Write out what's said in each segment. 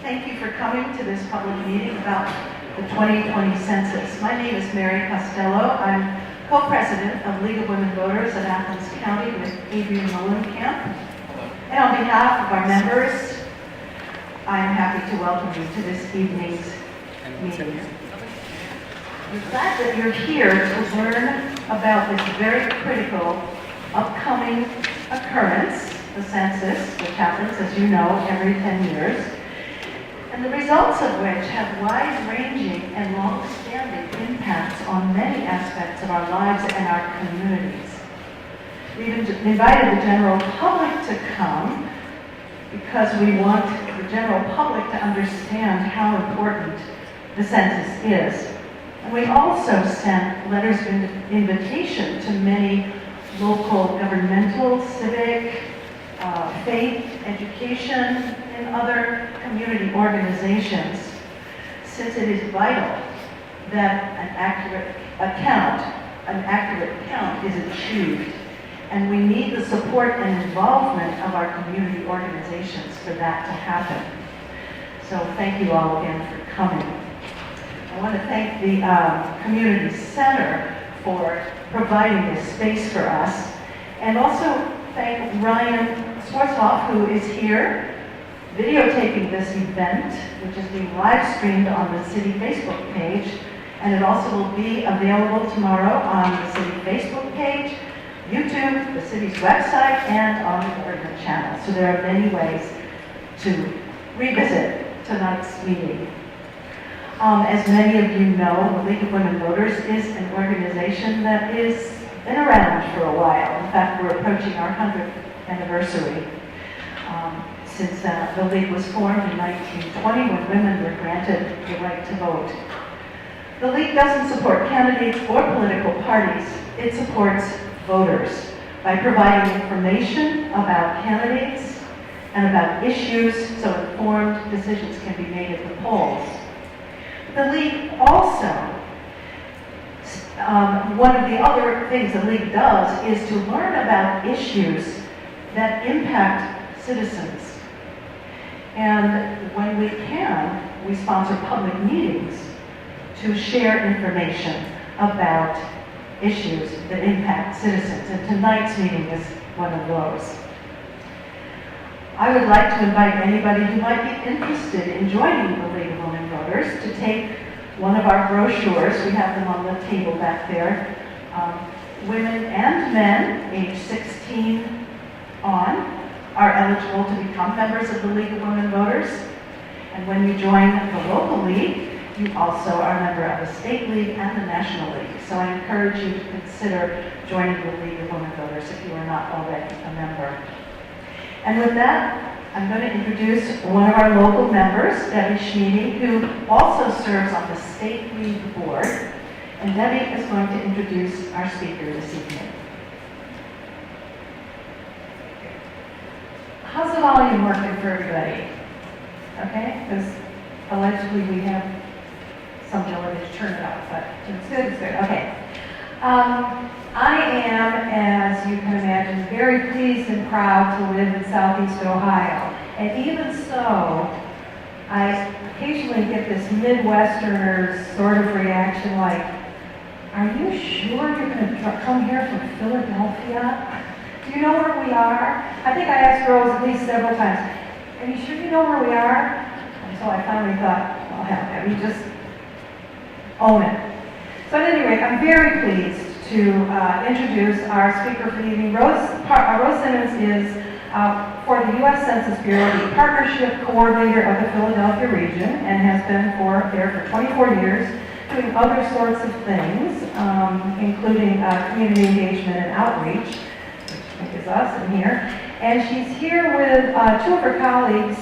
Thank you for coming to this public meeting about the 2020 census. My name is Mary Costello. I'm co-president of League of Women Voters of Athens County with Adrienne Molenkamp. And on behalf of our members, I'm happy to welcome you to this evening's meeting. We're glad that you're here to learn about this very critical upcoming occurrence, the census, which happens, as you know, every 10 years, and the results of which have wide-ranging and long-standing impacts on many aspects of our lives and our communities. We've invited the general public to come because we want the general public to understand how important the census is. And we also sent letters of invitation to many local governmental, civic, faith, education, and other community organizations, since it is vital that an accurate count is achieved. And we need the support and involvement of our community organizations for that to happen. So thank you all again for coming. I want to thank the Community Center for providing this space for us, and also thank Ryan Swartzoff, who is here videotaping this event, which is being live streamed on the city Facebook page, and it also will be available tomorrow on the city Facebook page, YouTube, the city's website, and on the government channel. So there are many ways to revisit tonight's meeting. As many of you know, the League of Women Voters is an organization that has been around for a while. In fact, we're approaching our 100th anniversary since the League was formed in 1920 when women were granted the right to vote. The League doesn't support candidates or political parties. It supports voters by providing information about candidates and about issues so informed decisions can be made at the polls. The League also, one of the other things the League does is to learn about issues that impact citizens. And when we can, we sponsor public meetings to share information about issues that impact citizens. And tonight's meeting is one of those. I would like to invite anybody who might be interested in joining the League of Women Voters to take one of our brochures. We have them on the table back there. Women and men aged 16 on are eligible to become members of the League of Women Voters. And when you join the local league, you also are a member of the state league and the national league. So I encourage you to consider joining the League of Women Voters if you are not already a member. And with that, I'm going to introduce one of our local members, Debbie Schmeedy, who also serves on the State League Board. And Debbie is going to introduce our speaker this evening. How's the volume working for everybody? Okay? Because allegedly we have some ability to turn it up, but it's good, Okay. I am, as you can imagine, very pleased and proud to live in Southeast Ohio. And even so, I occasionally get this Midwesterner sort of reaction like, are you sure you're going to come here from Philadelphia? Do you know where we are? I think I asked Rose at least several times, are you sure you know where we are? And so I finally thought, well, hell, we just own it. So at any rate, I'm very pleased to introduce our speaker for the evening. Rose Simmons is, for the U.S. Census Bureau, the Partnership Coordinator of the Philadelphia region and has been there for 24 years, doing other sorts of things, including community engagement and outreach, which is us in here. And she's here with two of her colleagues,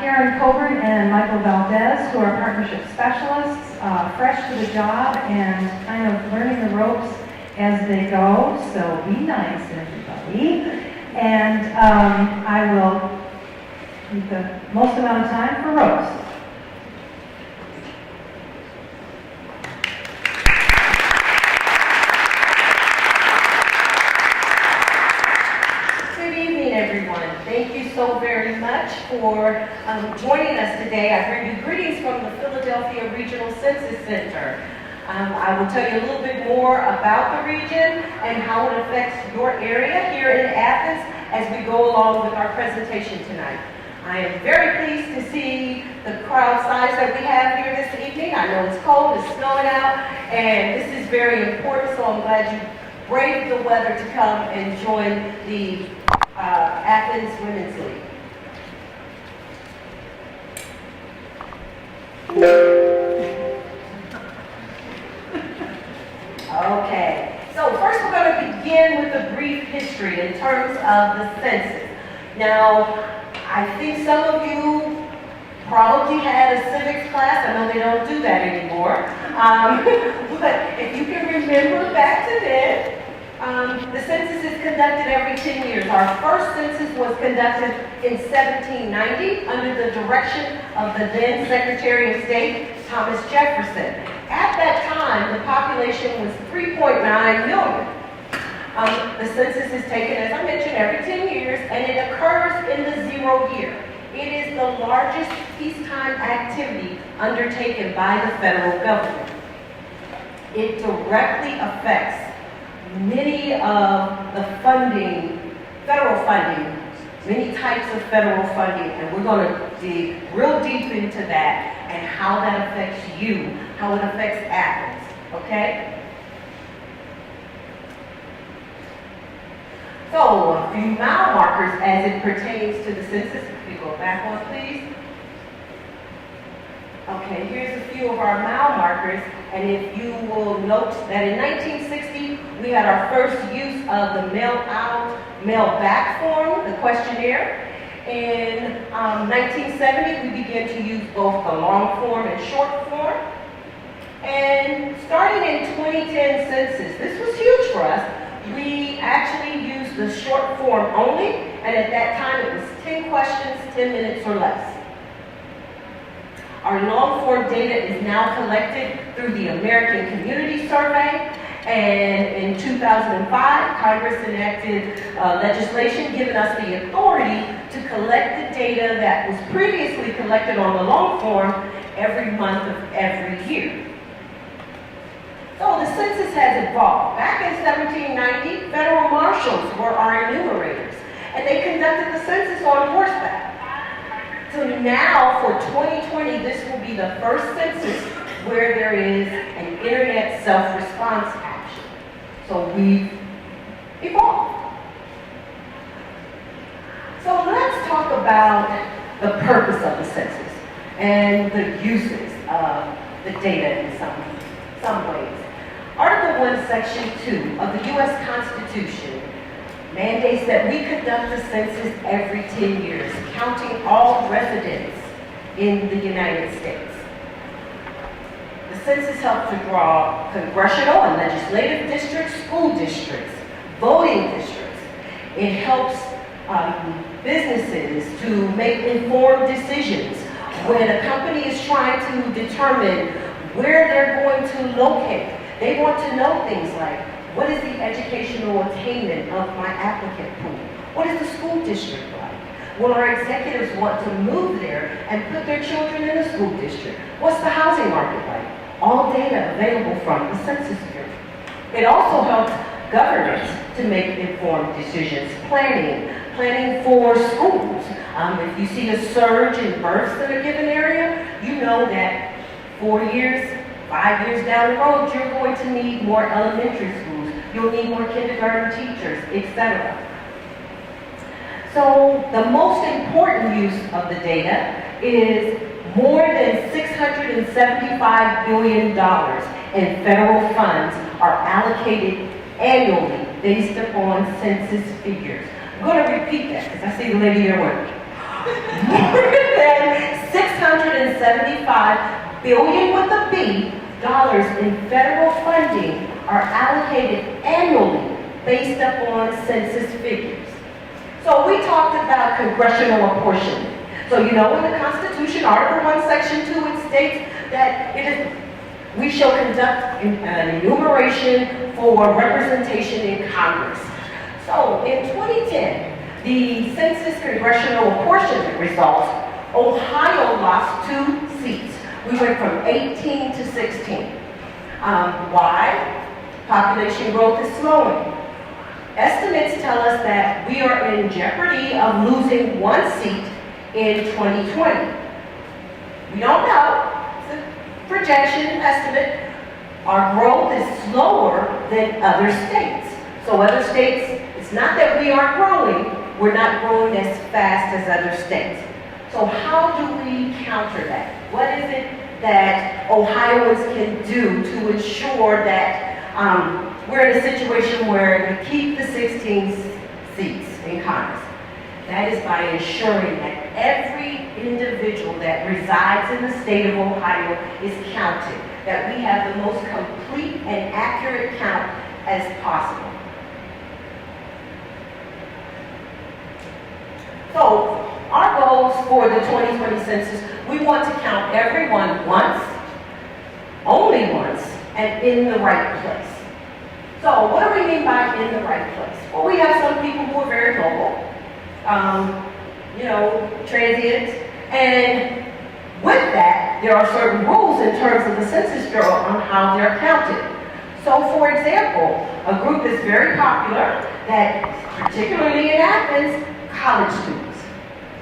Karen Coburn and Michael Valdez, who are partnership specialists, fresh to the job and kind of learning the ropes as they go. So be nice, everybody. And I will need the most amount of time for Rose. Good evening, everyone. Thank you so very much for joining us today. I bring you greetings from the Philadelphia Regional Census Center. I will tell you a little bit more about the region and how it affects your area here in Athens as we go along with our presentation tonight. I am very pleased to see the crowd size that we have here this evening. I know it's cold, it's snowing out, and this is very important, so I'm glad you braved the weather to come and join the Athens Women's League. Okay, so first we're going to begin with a brief history in terms of the census. Now, I think some of you probably had a civics class. I know they don't do that anymore. But if you can remember back to then, the census is conducted every 10 years. Our first census was conducted in 1790 under the direction of the then Secretary of State, Thomas Jefferson. At that time, the population was 3.9 million. The census is taken, as I mentioned, every 10 years, and it occurs in the 0 year. It is the largest peacetime activity undertaken by the federal government. It directly affects many of the funding, federal funding, many types of federal funding, and we're going to dig real deep into that and how that affects you, how it affects Athens, okay? So, a few mile markers as it pertains to the census. If you go back one, please. Okay, here's a few of our mile markers, and if you will note that in 1960, we had our first use of the mail-out, mail-back form, the questionnaire. In 1970, we began to use both the long form and short form. And starting in 2010 census, this was huge for us. We actually used the short form only, and at that time it was 10 questions, 10 minutes or less. Our long form data is now collected through the American Community Survey, and in 2005, Congress enacted legislation giving us the authority to collect the data that was previously collected on the long form every month of every year. So the census has evolved. Back in 1790, federal marshals were our enumerators, and they conducted the census on horseback. So now, for 2020, this will be the first census where there is an internet self-response option. So we've evolved. So let's talk about the purpose of the census and the uses of the data in some ways. Article 1, Section 2 of the U.S. Constitution mandates that we conduct the census every 10 years, counting all residents in the United States. The census helps to draw congressional and legislative districts, school districts, voting districts. It helps businesses to make informed decisions when a company is trying to determine where they're going to locate. They want to know things like, what is the educational attainment of my applicant pool? What is the school district like? Will our executives want to move there and put their children in a school district? What's the housing market like? All data available from the Census Bureau. It also helps governments to make informed decisions, planning for schools. If you see a surge in births in a given area, you know that 4 years, 5 years down the road, you're going to need more elementary schools. You'll need more kindergarten teachers, etc. So the most important use of the data is more than $675 billion in federal funds are allocated annually based upon census figures. I'm going to repeat that because I see the lady here working. More than $675 billion with a B dollars in federal funding are allocated annually based upon census figures. So we talked about congressional apportionment. So you know in the Constitution, Article 1, Section 2, it states that we shall conduct an enumeration for representation in Congress. So in 2010, the census congressional apportionment results, Ohio lost 2 seats. We went from 18 to 16. Why? Population growth is slowing. Estimates tell us that we are in jeopardy of losing 1 seat in 2020. We don't know. It's a projection, estimate. Our growth is slower than other states. So other states, it's not that we aren't growing, we're not growing as fast as other states. So how do we counter that? What is it that Ohioans can do to ensure that we're in a situation where we keep the 16 seats in Congress? That is by ensuring that every individual that resides in the state of Ohio is counted, that we have the most complete and accurate count as possible. So, our goals for the 2020 census, we want to count everyone once, only once, and in the right place. So, what do we mean by in the right place? Well, we have some people who are very local, transients, and with that, there are certain rules in terms of the Census Bureau on how they're counted. So, for example, a group that's very popular, that particularly in Athens, college students.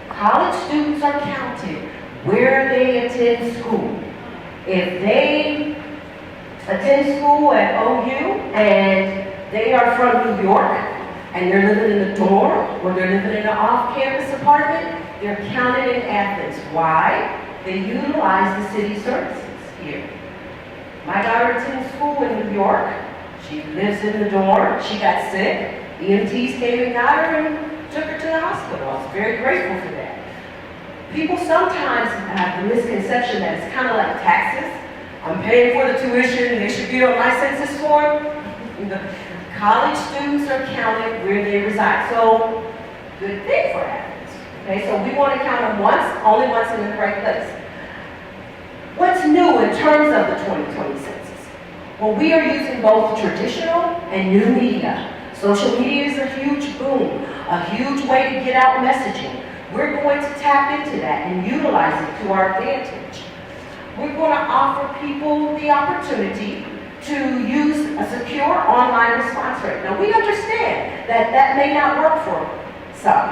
College students are counted where they attend school. If they attend school at OU and they are from New York and they're living in a dorm or they're living in an off-campus apartment, they're counted in Athens. Why? They utilize the city services here. My daughter attends school in New York. She lives in the dorm. She got sick. EMTs came and got her and took her to the hospital. I was very grateful for that. People sometimes have the misconception that it's kind of like taxes. I'm paying for the tuition and they should be on my census form. College students are counted where they reside. So, good thing for Athens. Okay, so we want to count them once, only once in the right place. What's new in terms of the 2020 census? Well, we are using both traditional and new media. Social media is a huge boom, a huge way to get out messaging. We're going to tap into that and utilize it to our advantage. We're going to offer people the opportunity to use a secure online response rate. Now, we understand that that may not work for some.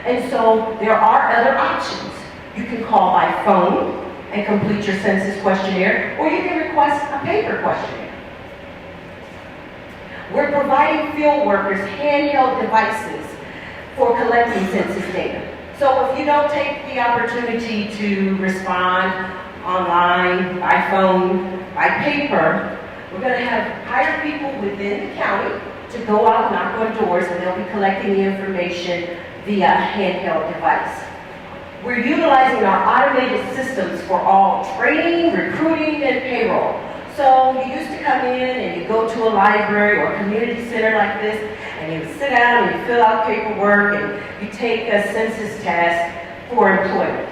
And so there are other options. You can call by phone and complete your census questionnaire, or you can request a paper questionnaire. We're providing field workers handheld devices for collecting census data. So if you don't take the opportunity to respond online, by phone, by paper, we're going to hire people within the county to go out and knock on doors, and they'll be collecting the information via handheld device. We're utilizing our automated systems for all training, recruiting, and payroll. So you used to come in and you go to a library or a community center like this, and you sit down and you fill out paperwork and you take a census test for employment.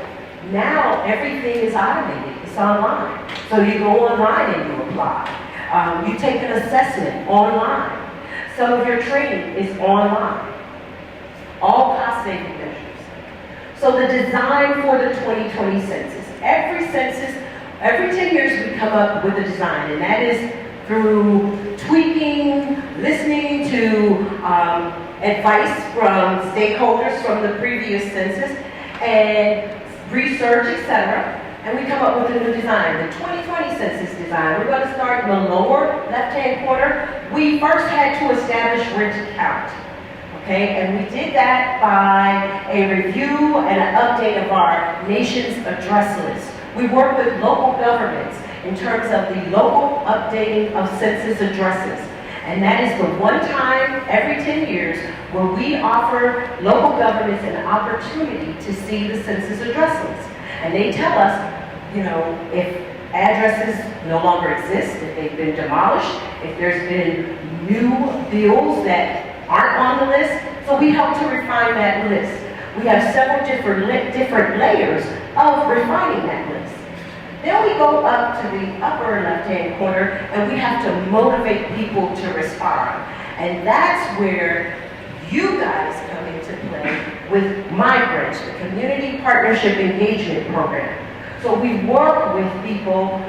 Now everything is automated, it's online. So you go online and you apply. You take an assessment online. Some of your training is online. All cost-saving measures. So the design for the 2020 census. Every 10 years we come up with a design, and that is through tweaking, listening to advice from stakeholders from the previous census, and research, etc. And we come up with a new design. The 2020 census design, we're going to start in the lower left-hand corner. We first had to establish where to count. Okay, and we did that by a review and an update of our nation's address list. We work with local governments in terms of the local updating of census addresses. And that is the one time every 10 years where we offer local governments an opportunity to see the census address list. And they tell us, if addresses no longer exist, if they've been demolished, if there's been new bills that aren't on the list, so we help to refine that list. We have several different layers of refining that list. Then we go up to the upper left-hand corner and we have to motivate people to respond. And that's where you guys come into play with my branch, the Community Partnership Engagement Program. So we work with people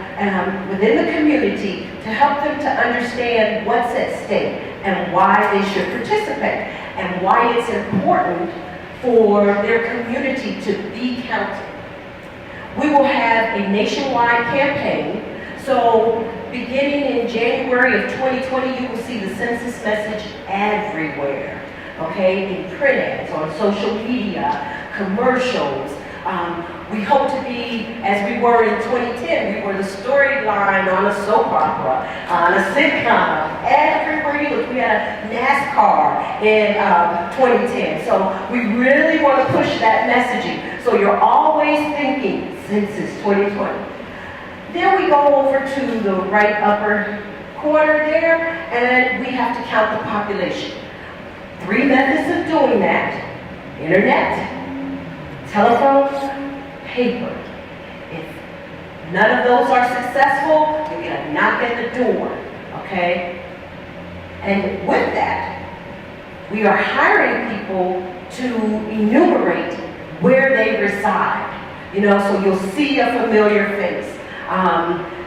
within the community to help them to understand what's at stake and why they should participate and why it's important for their community to be counted. We will have a nationwide campaign. So beginning in January of 2020, you will see the census message everywhere, okay? In print ads, on social media, commercials. We hope to be, as we were in 2010, we were the storyline on a soap opera, on a sitcom, everywhere you look. We had a NASCAR in 2010. So we really want to push that messaging. So you're always thinking Census 2020. Then we go over to the right upper corner there, and we have to count the population. 3 methods of doing that: internet, telephone, paper. If none of those are successful, you get a knock at the door, okay? And with that, we are hiring people to enumerate where they reside. You know, so you'll see a familiar face.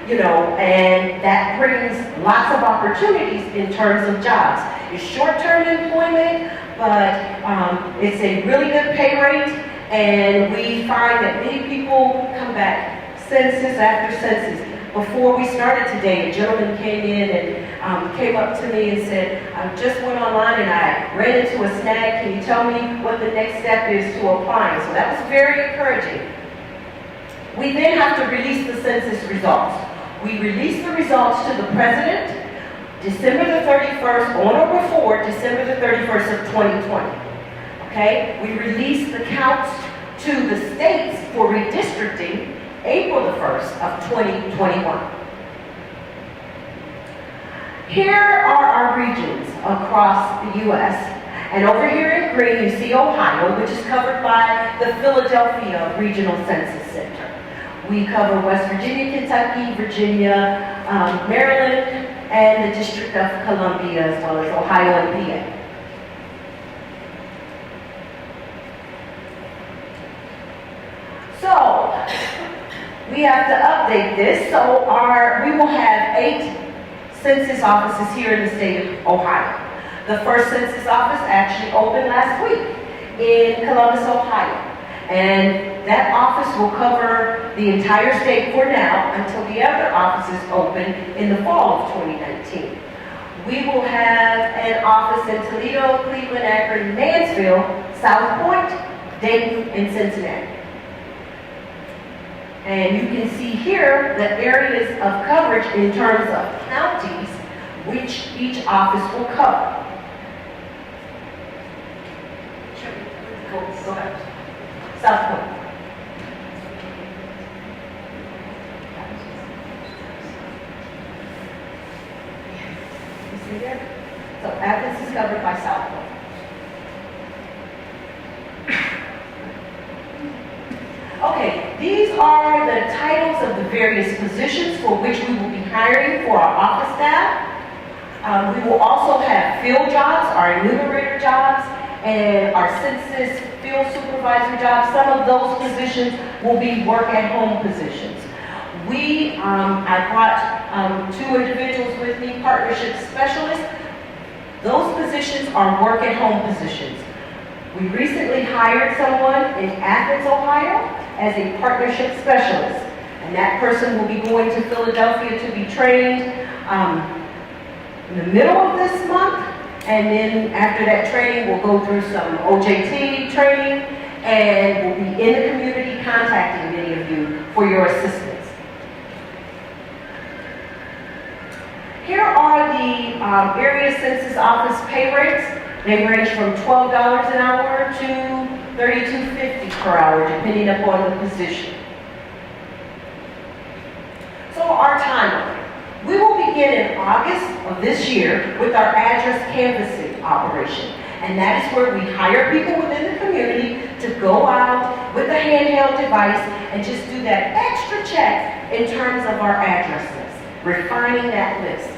You know, and that brings lots of opportunities in terms of jobs. It's short-term employment, but it's a really good pay rate. And we find that many people come back census after census. Before we started today, a gentleman came in and came up to me and said, I just went online and I ran into a snag. Can you tell me what the next step is to applying? So that was very encouraging. We then have to release the census results. We release the results to the president December the 31st, on or before December the 31st of 2020. Okay, we release the counts to the states for redistricting April the 1st of 2021. Here are our regions across the U.S. And over here in green, you see Ohio, which is covered by the Philadelphia Regional Census Center. We cover West Virginia, Kentucky, Virginia, Maryland, and the District of Columbia, as well as Ohio and PA. So, we have to update this. So we will have 8 census offices here in the state of Ohio. The first census office actually opened last week in Columbus, Ohio. And that office will cover the entire state for now until the other offices open in the fall of 2019. We will have an office in Toledo, Cleveland, Akron, Mansfield, South Point, Dayton, and Cincinnati. And you can see here the areas of coverage in terms of counties which each office will cover. Go ahead. South Point. You see there? So Athens is covered by South Point. Okay, these are the titles of the various positions for which we will be hiring for our office staff. We will also have field jobs, our enumerator jobs, and our census field supervisor jobs. Some of those positions will be work-at-home positions. I brought 2 individuals with me, partnership specialists. Those positions are work-at-home positions. We recently hired someone in Athens, Ohio, as a partnership specialist. And that person will be going to Philadelphia to be trained in the middle of this month. And then after that training, we'll go through some OJT training, and we'll be in the community contacting many of you for your assistance. Here are the area census office pay rates. They range from $12 an hour to $32.50 per hour, depending upon the position. So our timeline. We will begin in August of this year with our address canvassing operation. And that is where we hire people within the community to go out with a handheld device and just do that extra check in terms of our addresses, refining that list.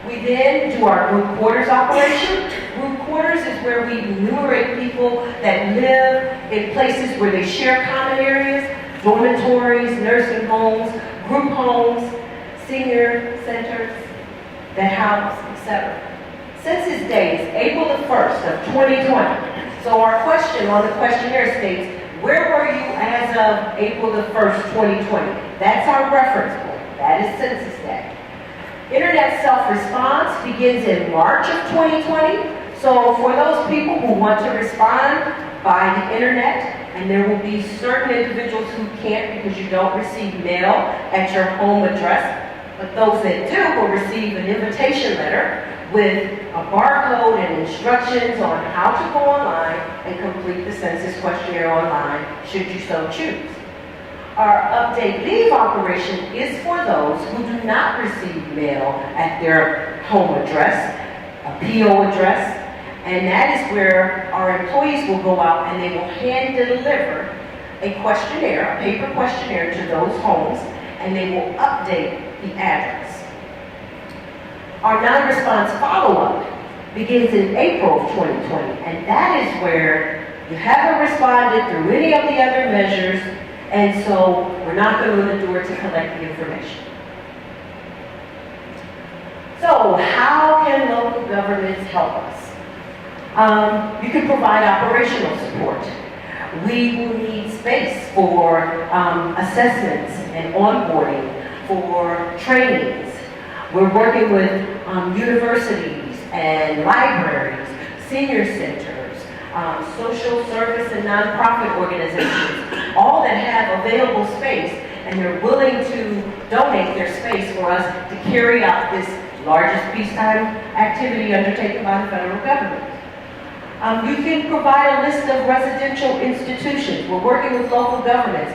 We then do our group quarters operation. Group quarters is where we enumerate people that live in places where they share common areas, dormitories, nursing homes, group homes, senior centers that house, etc. Census date is April the 1st of 2020. So our question on the questionnaire states, where were you as of April the 1st, 2020? That's our reference point. That is Census Day. Internet self-response begins in March of 2020. So for those people who want to respond by the internet, and there will be certain individuals who can't because you don't receive mail at your home address, but those that do will receive an invitation letter with a barcode and instructions on how to go online and complete the census questionnaire online, should you so choose. Our update leave operation is for those who do not receive mail at their home address, a PO address, and that is where our employees will go out and they will hand deliver a questionnaire, a paper questionnaire to those homes, and they will update the address. Our non-response follow-up begins in April of 2020, and that is where you haven't responded through any of the other measures, and so we're not going to the door to collect the information. So how can local governments help us? You can provide operational support. We will need space for assessments and onboarding, for trainings. We're working with universities and libraries, senior centers, social service and nonprofit organizations, all that have available space, and they're willing to donate their space for us to carry out this largest peacetime activity undertaken by the federal government. You can provide a list of residential institutions. We're working with local governments.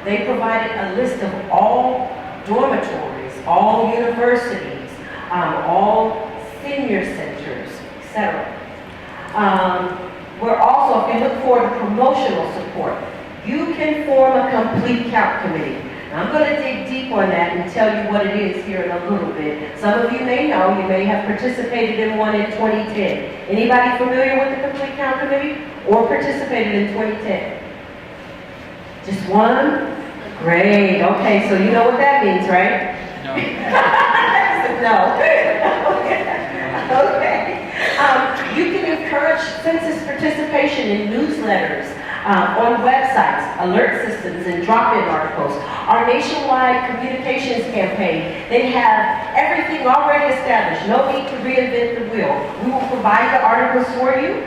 They provided a list of all dormitories, all universities, all senior centers, etc. We're also, if you look for the promotional support, you can form a complete count committee. Now, I'm going to dig deep on that and tell you what it is here in a little bit. Some of you may know, you may have participated in one in 2010. Anybody familiar with the complete count committee or participated in 2010? Just one? Great. Okay, so you know what that means, right? No. No. Okay. You can encourage census participation in newsletters, on websites, alert systems, and drop-in articles. Our nationwide communications campaign, they have everything already established. No need to reinvent the wheel. We will provide the articles for you.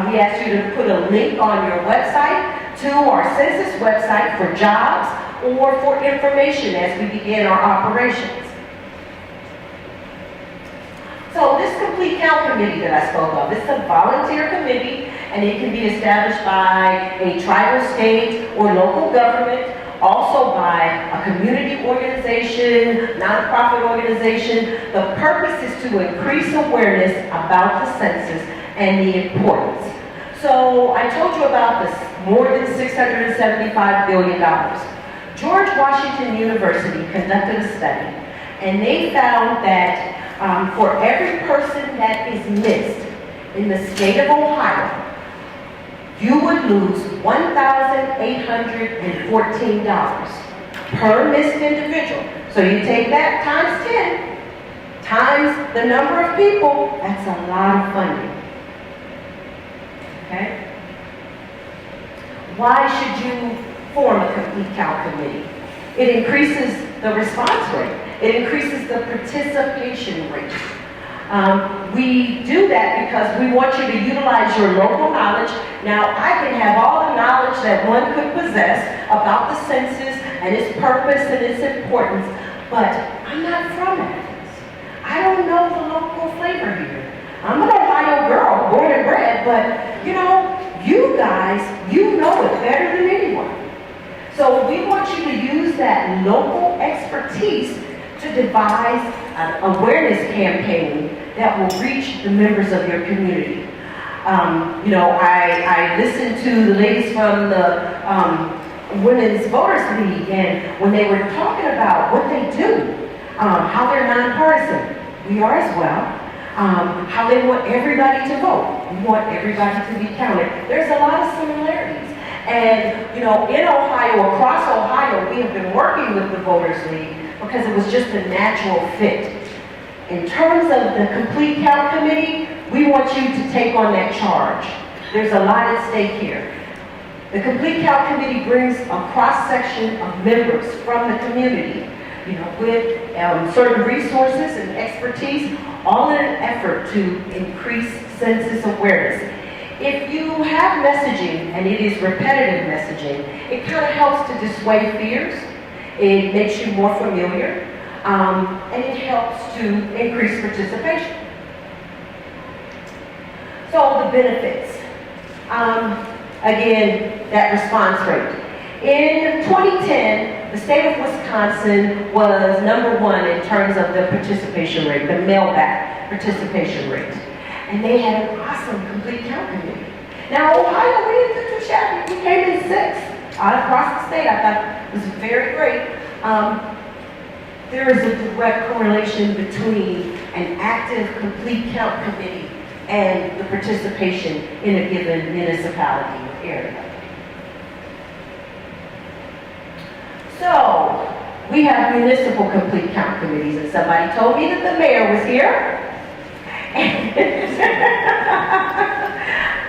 We ask you to put a link on your website to our census website for jobs or for information as we begin our operations. So this complete count committee that I spoke of, it's a volunteer committee, and it can be established by a tribal, state, or local government, also by a community organization, nonprofit organization. The purpose is to increase awareness about the census and the importance. So I told you about this, more than $675 billion. George Washington University conducted a study, and they found that for every person that is missed in the state of Ohio, you would lose $1,814 per missed individual. So you take that times 10, times the number of people, that's a lot of funding. Okay? Why should you form a complete count committee? It increases the response rate. It increases the participation rate. We do that because we want you to utilize your local knowledge. Now, I can have all the knowledge that one could possess about the census and its purpose and its importance, but I'm not from Athens. I don't know the local flavor here. I'm an Ohio girl, born and bred, but you know, you guys, you know it better than anyone. So we want you to use that local expertise to devise an awareness campaign that will reach the members of your community. You know, I listened to the ladies from the Women's Voters League, and when they were talking about what they do, how they're nonpartisan, We are as well. How they want everybody to vote. We want everybody to be counted. There's a lot of similarities. And, in Ohio, across Ohio, we have been working with the Voters League because it was just a natural fit. In terms of the Complete Count Committee, we want you to take on that charge. There's a lot at stake here. The Complete Count Committee brings a cross-section of members from the community, with certain resources and expertise, all in an effort to increase census awareness. If you have messaging, and it is repetitive messaging, it kind of helps to dissuade fears. It makes you more familiar, and it helps to increase participation. So the benefits. Again, that response rate. In 2010, the state of Wisconsin was #1 in terms of the participation rate, the mail-back participation rate. And they had an awesome Complete Count Committee. Now, Ohio, we didn't do too shabby. We came in 6th across the state. I thought it was very great. There is a direct correlation between an active Complete Count Committee and the participation in a given municipality or area. So, we have municipal Complete Count Committees, and somebody told me that the mayor was here.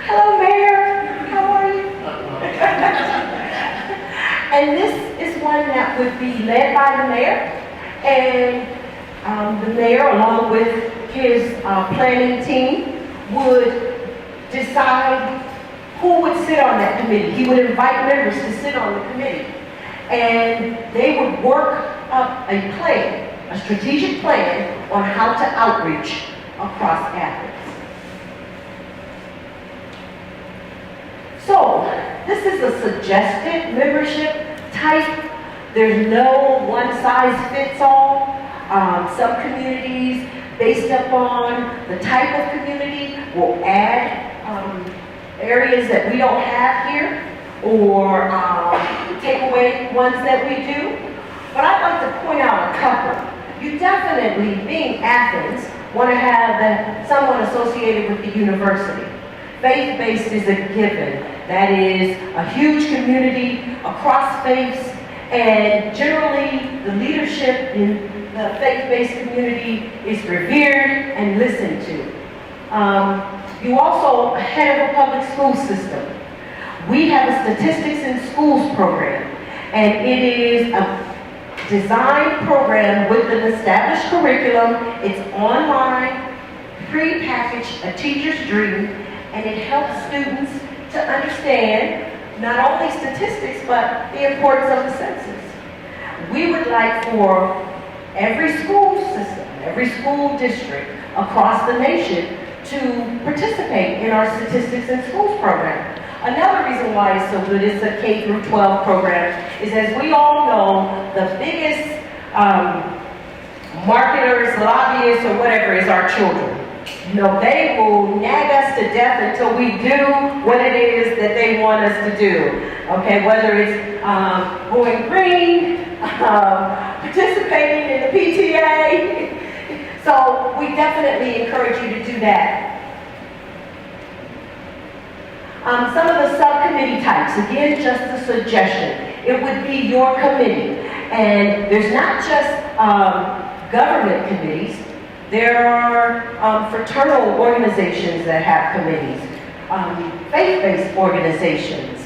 Hello, Mayor. How are you? And this is one that would be led by the mayor, and the mayor, along with his planning team, would decide who would sit on that committee. He would invite members to sit on the committee, and they would work up a plan, a strategic plan on how to outreach across Athens. So, this is a suggested membership type. There's no one-size-fits-all. Some communities, based upon the type of community, will add areas that we don't have here, or take away ones that we do. But I'd like to point out a couple. You definitely, being Athens, want to have someone associated with the university. Faith-based is a given. That is a huge community across faiths, and generally the leadership in the faith-based community is revered and listened to. You also head of a public school system. We have a Statistics in Schools program, and it is a designed program with an established curriculum. It's online, pre-packaged, a teacher's dream, and it helps students to understand not only statistics, but the importance of the census. We would like for every school system, every school district across the nation to participate in our Statistics in Schools program. Another reason why it's so good, it's a K-12 program, is as we all know, the biggest marketers, lobbyists, or whatever is our children. They will nag us to death until we do what it is that they want us to do. Okay, whether it's going green, participating in the PTA. So we definitely encourage you to do that. Some of the subcommittee types, again, just a suggestion. It would be your committee. And there's not just government committees. There are fraternal organizations that have committees, faith-based organizations,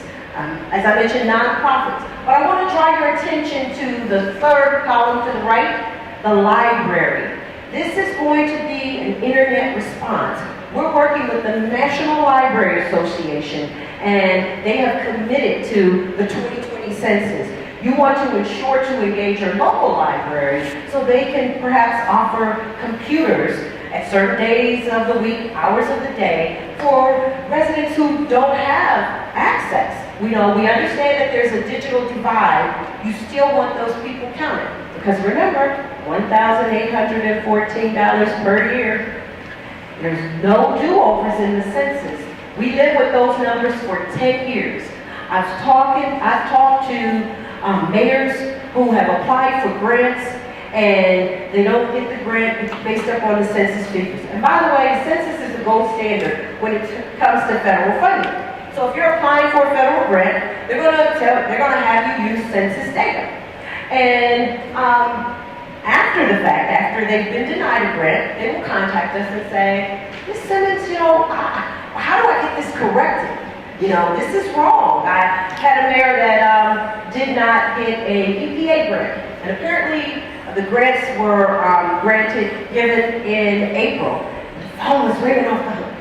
as I mentioned, nonprofits. But I want to draw your attention to the third column to the right, the library. This is going to be an internet response. We're working with the National Library Association, and they have committed to the 2020 census. You want to ensure to engage your local library so they can perhaps offer computers at certain days of the week, hours of the day, for residents who don't have access. We understand that there's a digital divide. You still want those people counted. Because remember, $1,814 per year. There's no do-overs in the census. We live with those numbers for 10 years. I've talked to mayors who have applied for grants, and they don't get the grant based upon the census figures. And by the way, the census is the gold standard when it comes to federal funding. So if you're applying for a federal grant, they're gonna have you use census data. And after the fact, after they've been denied a grant, they will contact us and say, Ms. Simmons, how do I get this corrected? This is wrong. I had a mayor that did not get an EPA grant. And apparently the grants were given in April. The phone was ringing off the hook.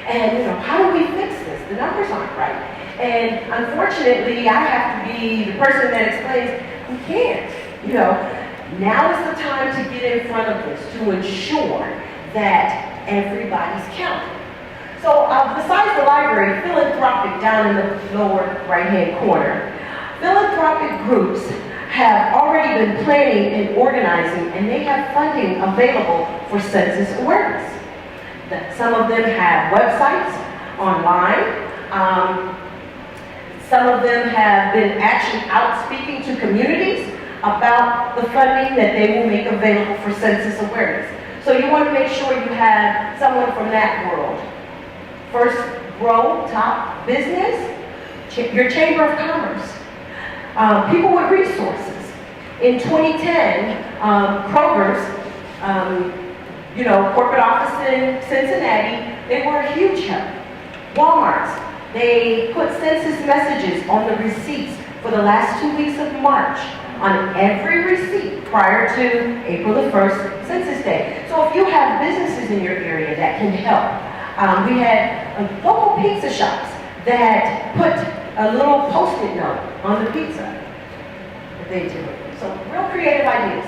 And, how do we fix this? The numbers aren't right. And unfortunately, I have to be the person that explains, we can't. Now is the time to get in front of this to ensure that everybody's counted. So besides the library, philanthropic down in the lower right-hand corner, philanthropic groups have already been planning and organizing, and they have funding available for census awareness. Some of them have websites online. Some of them have been actually out speaking to communities about the funding that they will make available for census awareness. So you want to make sure you have someone from that world. First row, top business, your Chamber of Commerce, people with resources. In 2010, Kroger's, corporate office in Cincinnati, they were a huge help. Walmart's, they put census messages on the receipts for the last 2 weeks of March on every receipt prior to April the 1st, Census Day. So if you have businesses in your area that can help, we had local pizza shops that put a little post-it note on the pizza that they do. So real creative ideas.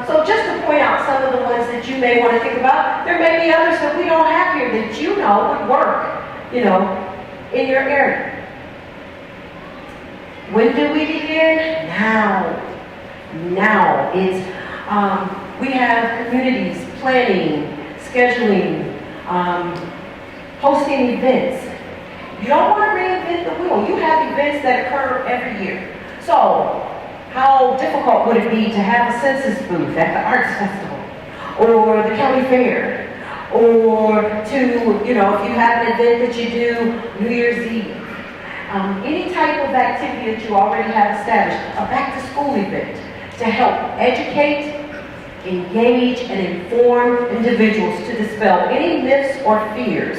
So just to point out some of the ones that you may want to think about, there may be others that we don't have here that would work, in your area. When do we begin? Now. It's, we have communities planning, scheduling, hosting events. You don't want to reinvent the wheel. You have events that occur every year. So, how difficult would it be to have a census booth at the Arts Festival or the county fair? Or to, if you have an event that you do New Year's Eve. Any type of activity that you already have established, a back-to-school event, to help educate, engage, and inform individuals to dispel any myths or fears.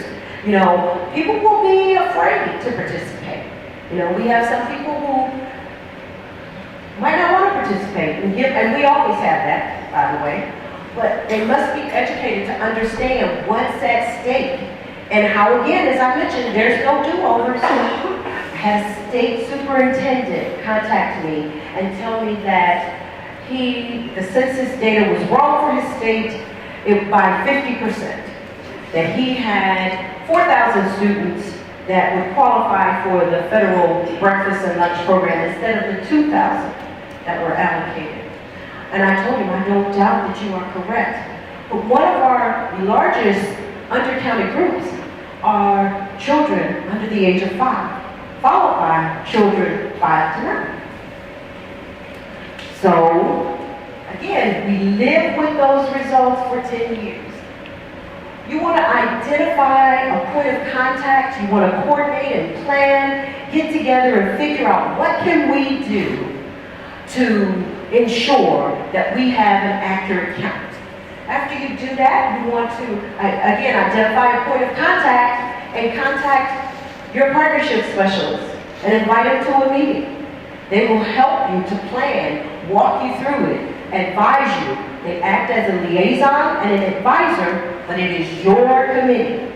People will be afraid to participate. We have some people who might not want to participate, and we always have that, by the way, but they must be educated to understand what's at stake and how, again, as I mentioned, there's no do-overs. Had a state superintendent contact me and tell me that the census data was wrong for his state by 50%. That he had 4,000 students that would qualify for the federal breakfast and lunch program instead of the 2,000 that were allocated. And I told him, I don't doubt that you are correct. But one of our largest undercounted groups are children under the age of 5, followed by children 5 to 9. So, again, we live with those results for 10 years. You want to identify a point of contact, you want to coordinate and plan, get together and figure out what can we do to ensure that we have an accurate count. After you do that, you want to, again, identify a point of contact and contact your partnership specialist and invite them to a meeting. They will help you to plan, walk you through it, advise you. They act as a liaison and an advisor, but it is your committee.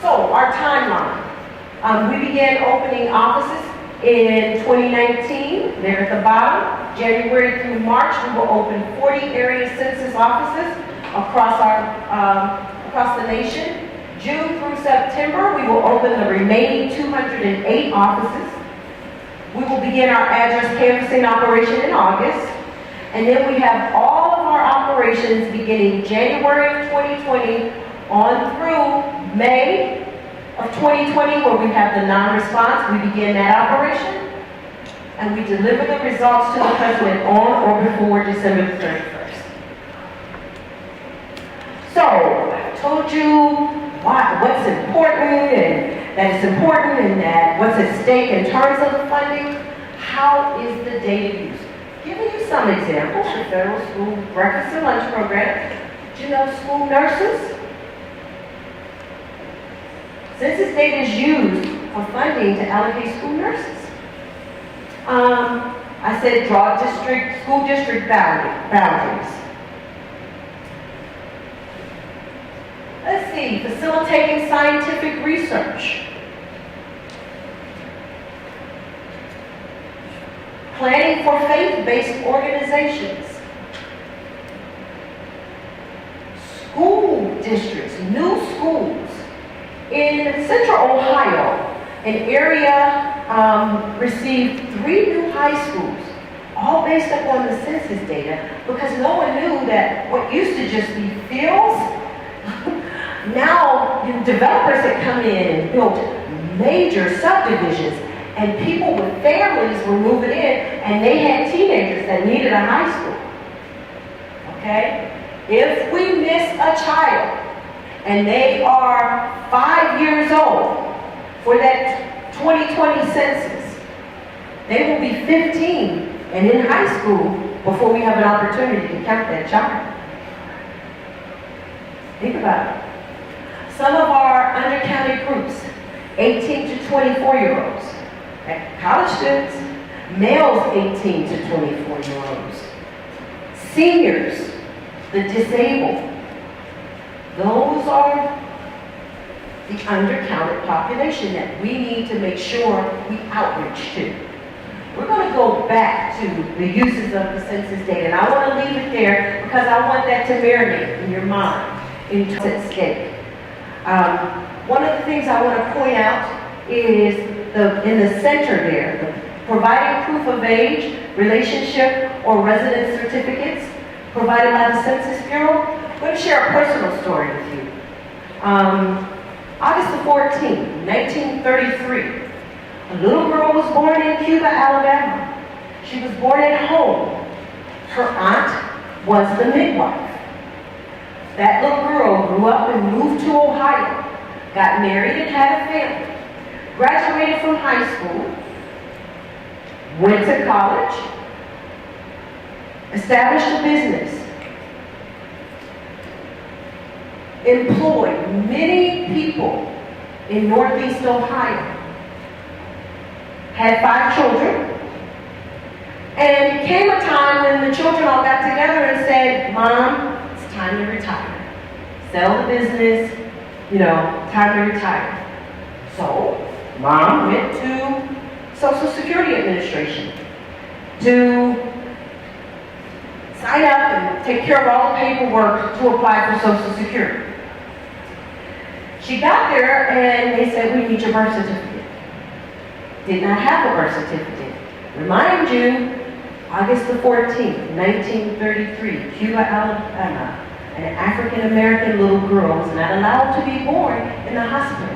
So, our timeline. We began opening offices in 2019, they're at the bottom. January through March, we will open 40 area census offices across the nation. June through September, we will open the remaining 208 offices. We will begin our address canvassing operation in August. And then we have all of our operations beginning January of 2020 on through May of 2020, where we have the non-response. We begin that operation. and we deliver the results to the president on or before December the 31st. So, I told you what's important, and that it's important, and that what's at stake in terms of the funding. How is the data used? Giving you some examples. The federal school breakfast and lunch program. Did you know school nurses? Census data is used for funding to allocate school nurses. I said draw school district boundaries. Let's see, facilitating scientific research. Planning for faith-based organizations. School districts, new schools. In Central Ohio, an area received 3 new high schools, all based upon the census data, because no one knew that what used to just be fields, now developers had come in and built major subdivisions, and people with families were moving in, and they had teenagers that needed a high school. Okay? If we miss a child, and they are 5 years old for that 2020 census, they will be 15 and in high school before we have an opportunity to count that child. Think about it. Some of our undercounted groups, 18 to 24-year-olds, college students, males 18 to 24-year-olds, seniors, the disabled. Those are the undercounted population that we need to make sure we outreach to. We're going to go back to the uses of the census data, and I want to leave it there because I want that to marinate in your mind, in what's at stake. One of the things I want to point out is in the center there, providing proof of age, relationship, or residence certificates provided by the Census Bureau. I'm going to share a personal story with you. August the 14th, 1933, a little girl was born in Cuba, Alabama. She was born at home. Her aunt was the midwife. That little girl grew up and moved to Ohio, got married and had a family, graduated from high school, went to college, established a business, employed many people in Northeast Ohio, had 5 children, and it came a time when the children all got together and said, "Mom, it's time to retire. Sell the business, time to retire." So, Mom went to Social Security Administration to sign up and take care of all the paperwork to apply for Social Security. She got there and they said, "We need your birth certificate." Did not have a birth certificate. Remind you, August the 14th, 1933, Cuba, Alabama, an African-American little girl was not allowed to be born in the hospital.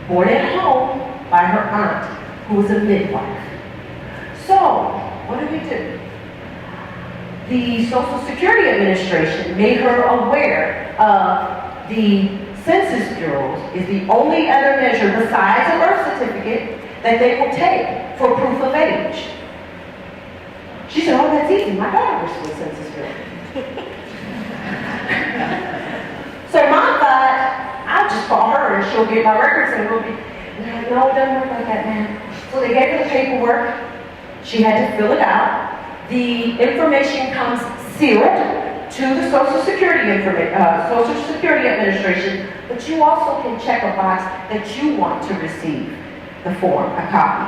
Born at home by her aunt, who was a midwife. So, what did we do? The Social Security Administration made her aware of the Census Bureau is the only other measure besides a birth certificate that they will take for proof of age. She said, "Oh, that's easy. My daughter works for the Census Bureau." So Mom thought, "I'll just call her and she'll get my records and we'll be..." And they're like, "No, it doesn't work like that, man." So they gave her the paperwork. She had to fill it out. The information comes sealed to the Social Security Administration, but you also can check a box that you want to receive the form, a copy.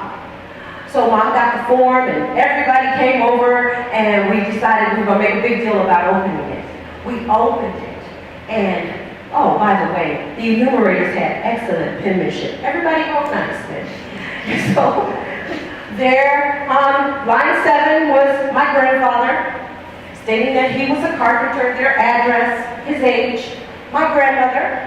So Mom got the form and everybody came over and we decided we were going to make a big deal about opening it. We opened it and, oh, by the way, the enumerators had excellent penmanship. Everybody wrote nice then. So there on line 7 was my grandfather, stating that he was a carpenter, their address, his age. My grandmother,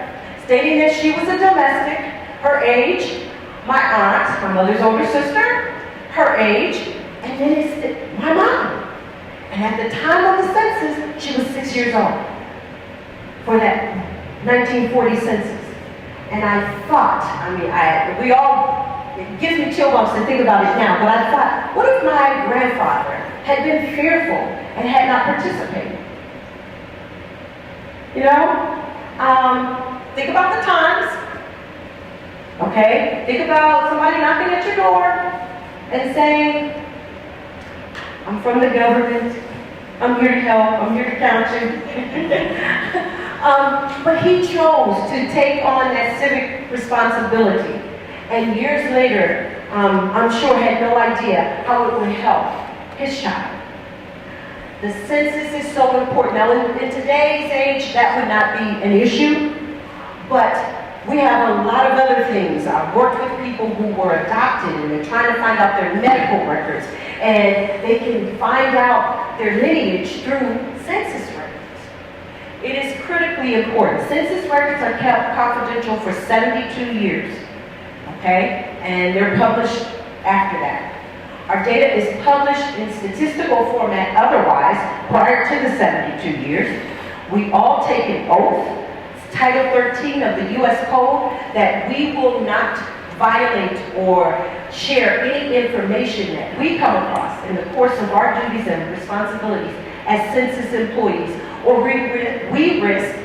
stating that she was a domestic, her age. My aunt, my mother's older sister, her age, and then it's my mom. And at the time of the census, she was 6 years old for that 1940 census. And I thought, it gives me chill bumps to think about it now, but I thought, what if my grandfather had been fearful and had not participated? You know? Think about the times, okay? Think about somebody knocking at your door and saying, I'm from the government, I'm here to help, I'm here to count you. But he chose to take on that civic responsibility. And years later, I'm sure had no idea how it would help his child. The census is so important. Now, in today's age, that would not be an issue, but we have a lot of other things. I've worked with people who were adopted and they're trying to find out their medical records, and they can find out their lineage through census records. It is critically important. Census records are kept confidential for 72 years, okay? And they're published after that. Our data is published in statistical format otherwise prior to the 72 years. We all take an oath, it's Title 13 of the U.S. Code, that we will not violate or share any information that we come across in the course of our duties and responsibilities as census employees, or we risk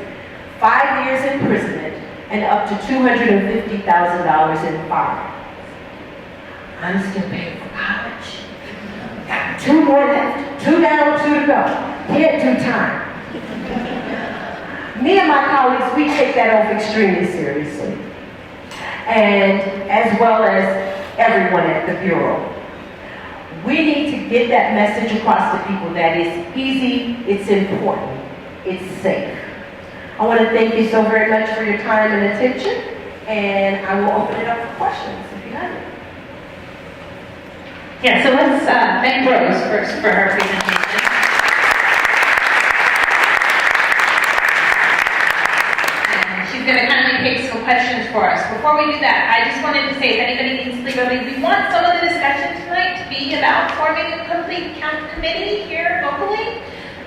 5 years imprisonment and up to $250,000 in fine. I'm still paying for college. Got 2 more left. 2 down, 2 to go. Can't do time. Me and my colleagues, we take that oath extremely seriously. And as well as everyone at the Bureau. We need to get that message across to people that it's easy, it's important, it's safe. I want to thank you so very much for your time and attention, and I will open it up for questions if you have any. Yeah, so let's thank Rose first for her presentation. And she's going to kindly take some questions for us. Before we do that, I just wanted to say if anybody needs to leave early, we want some of the discussion tonight to be about forming a complete count committee here locally.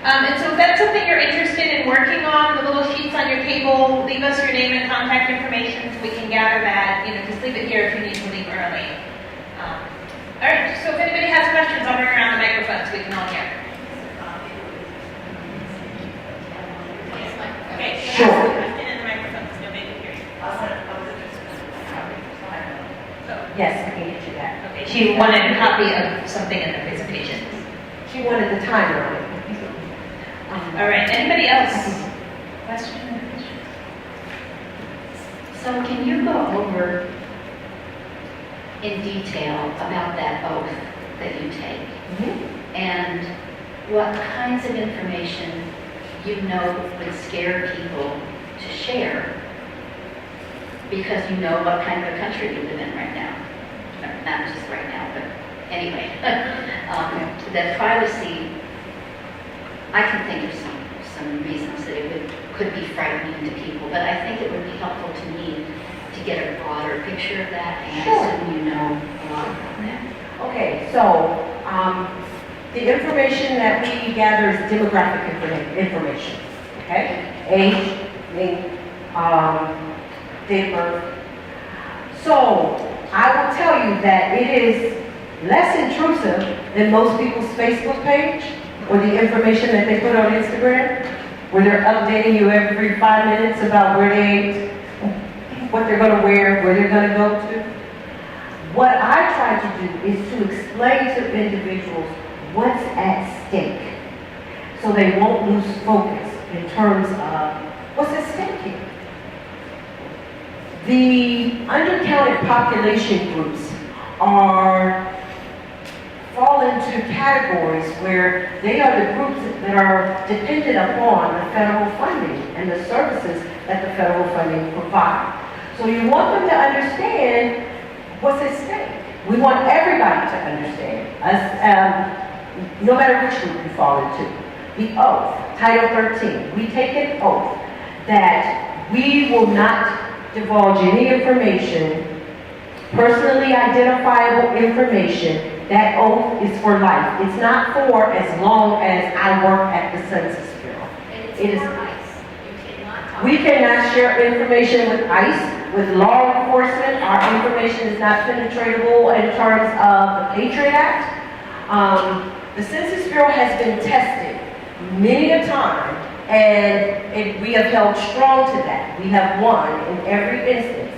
And so if that's something you're interested in working on, the little sheets on your table, leave us your name and contact information so we can gather that. Just leave it here if you need to leave early. All right, so if anybody has questions, I'll bring around the microphone so we can all hear. Okay, so sure. ask the question in the microphone so nobody can hear you. Yes, I can get you that. Okay, she wanted a copy of something in the presentation. She wanted the timer on it. All right, anybody else? Question? So can you go over in detail about that oath that you take? And what kinds of information you know would scare people to share because you know what kind of a country we live in right now. Not just right now, but anyway. That privacy, I can think of some reasons that it could be frightening to people, but I think it would be helpful to me to get a broader picture of that, and Sure. I assume you know a lot about that. Okay, so the information that we gather is demographic information, okay? Age, name, date of birth. So I will tell you that it is less intrusive than most people's Facebook page or the information that they put on Instagram, where they're updating you every 5 minutes about where they ate, what they're going to wear, where they're going to go to. What I try to do is to explain to individuals what's at stake so they won't lose focus in terms of what's at stake here. The undercounted population groups fall into categories where they are the groups that are dependent upon the federal funding and the services that the federal funding provides. So you want them to understand what's at stake. We want everybody to understand, no matter which group you fall into. The oath, Title 13, we take an oath that we will not divulge any information personally identifiable information, that oath is for life. It's not for as long as I work at the Census Bureau. And it's It is- for ICE. You cannot talk. We cannot share information with ICE, with law enforcement. Our information is not penetratable in terms of the Patriot Act. The Census Bureau has been tested many a time, and we have held strong to that. We have won in every instance.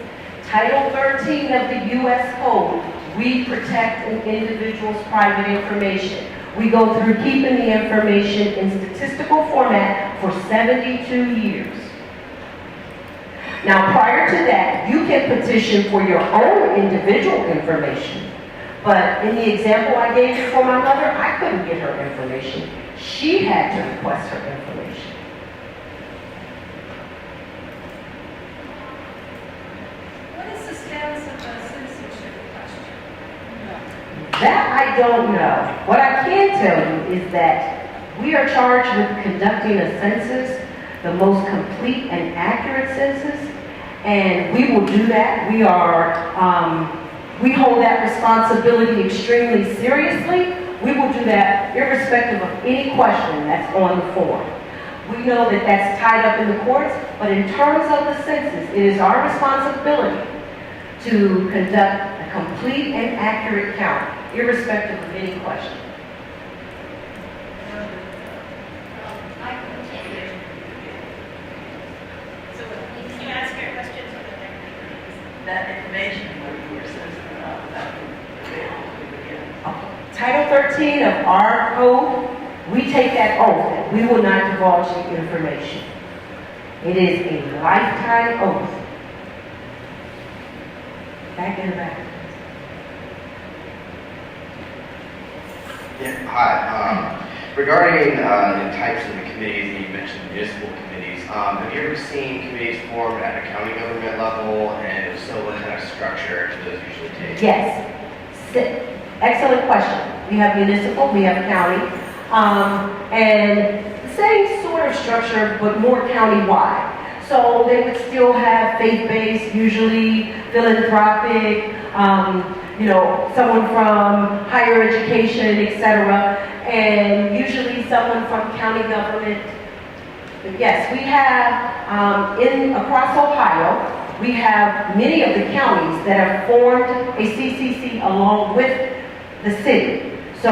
Title 13 of the U.S. Code, we protect an individual's private information. We go through keeping the information in statistical format for 72 years. Now, prior to that, you can petition for your own individual information. But in the example I gave you for my mother, I couldn't get her information. She had to request her information. What is the status of the citizenship question? That I don't know. What I can tell you is that we are charged with conducting a census, the most complete and accurate census, and we will do that. We hold that responsibility extremely seriously. We will do that irrespective of any question that's on the form. We know that that's tied up in the courts, but in terms of the census, it is our responsibility to conduct a complete and accurate count, irrespective of any question. I can take it. So can you ask your questions or the That information what you were saying about Title 13 of our code, we take that oath. We will not divulge the information. It is a lifetime oath. Back in the back. Yeah, hi. Regarding the types of the committees, and you mentioned municipal committees, have you ever seen committees formed at a county government level, and if so, what kind of structure do those usually take? Yes. Excellent question. We have municipal, we have county, and the same sort of structure, but more county-wide. So they would still have faith-based, usually philanthropic, someone from higher education, etc., and usually someone from county government. But yes, we have across Ohio, we have many of the counties that have formed a CCC along with the city. So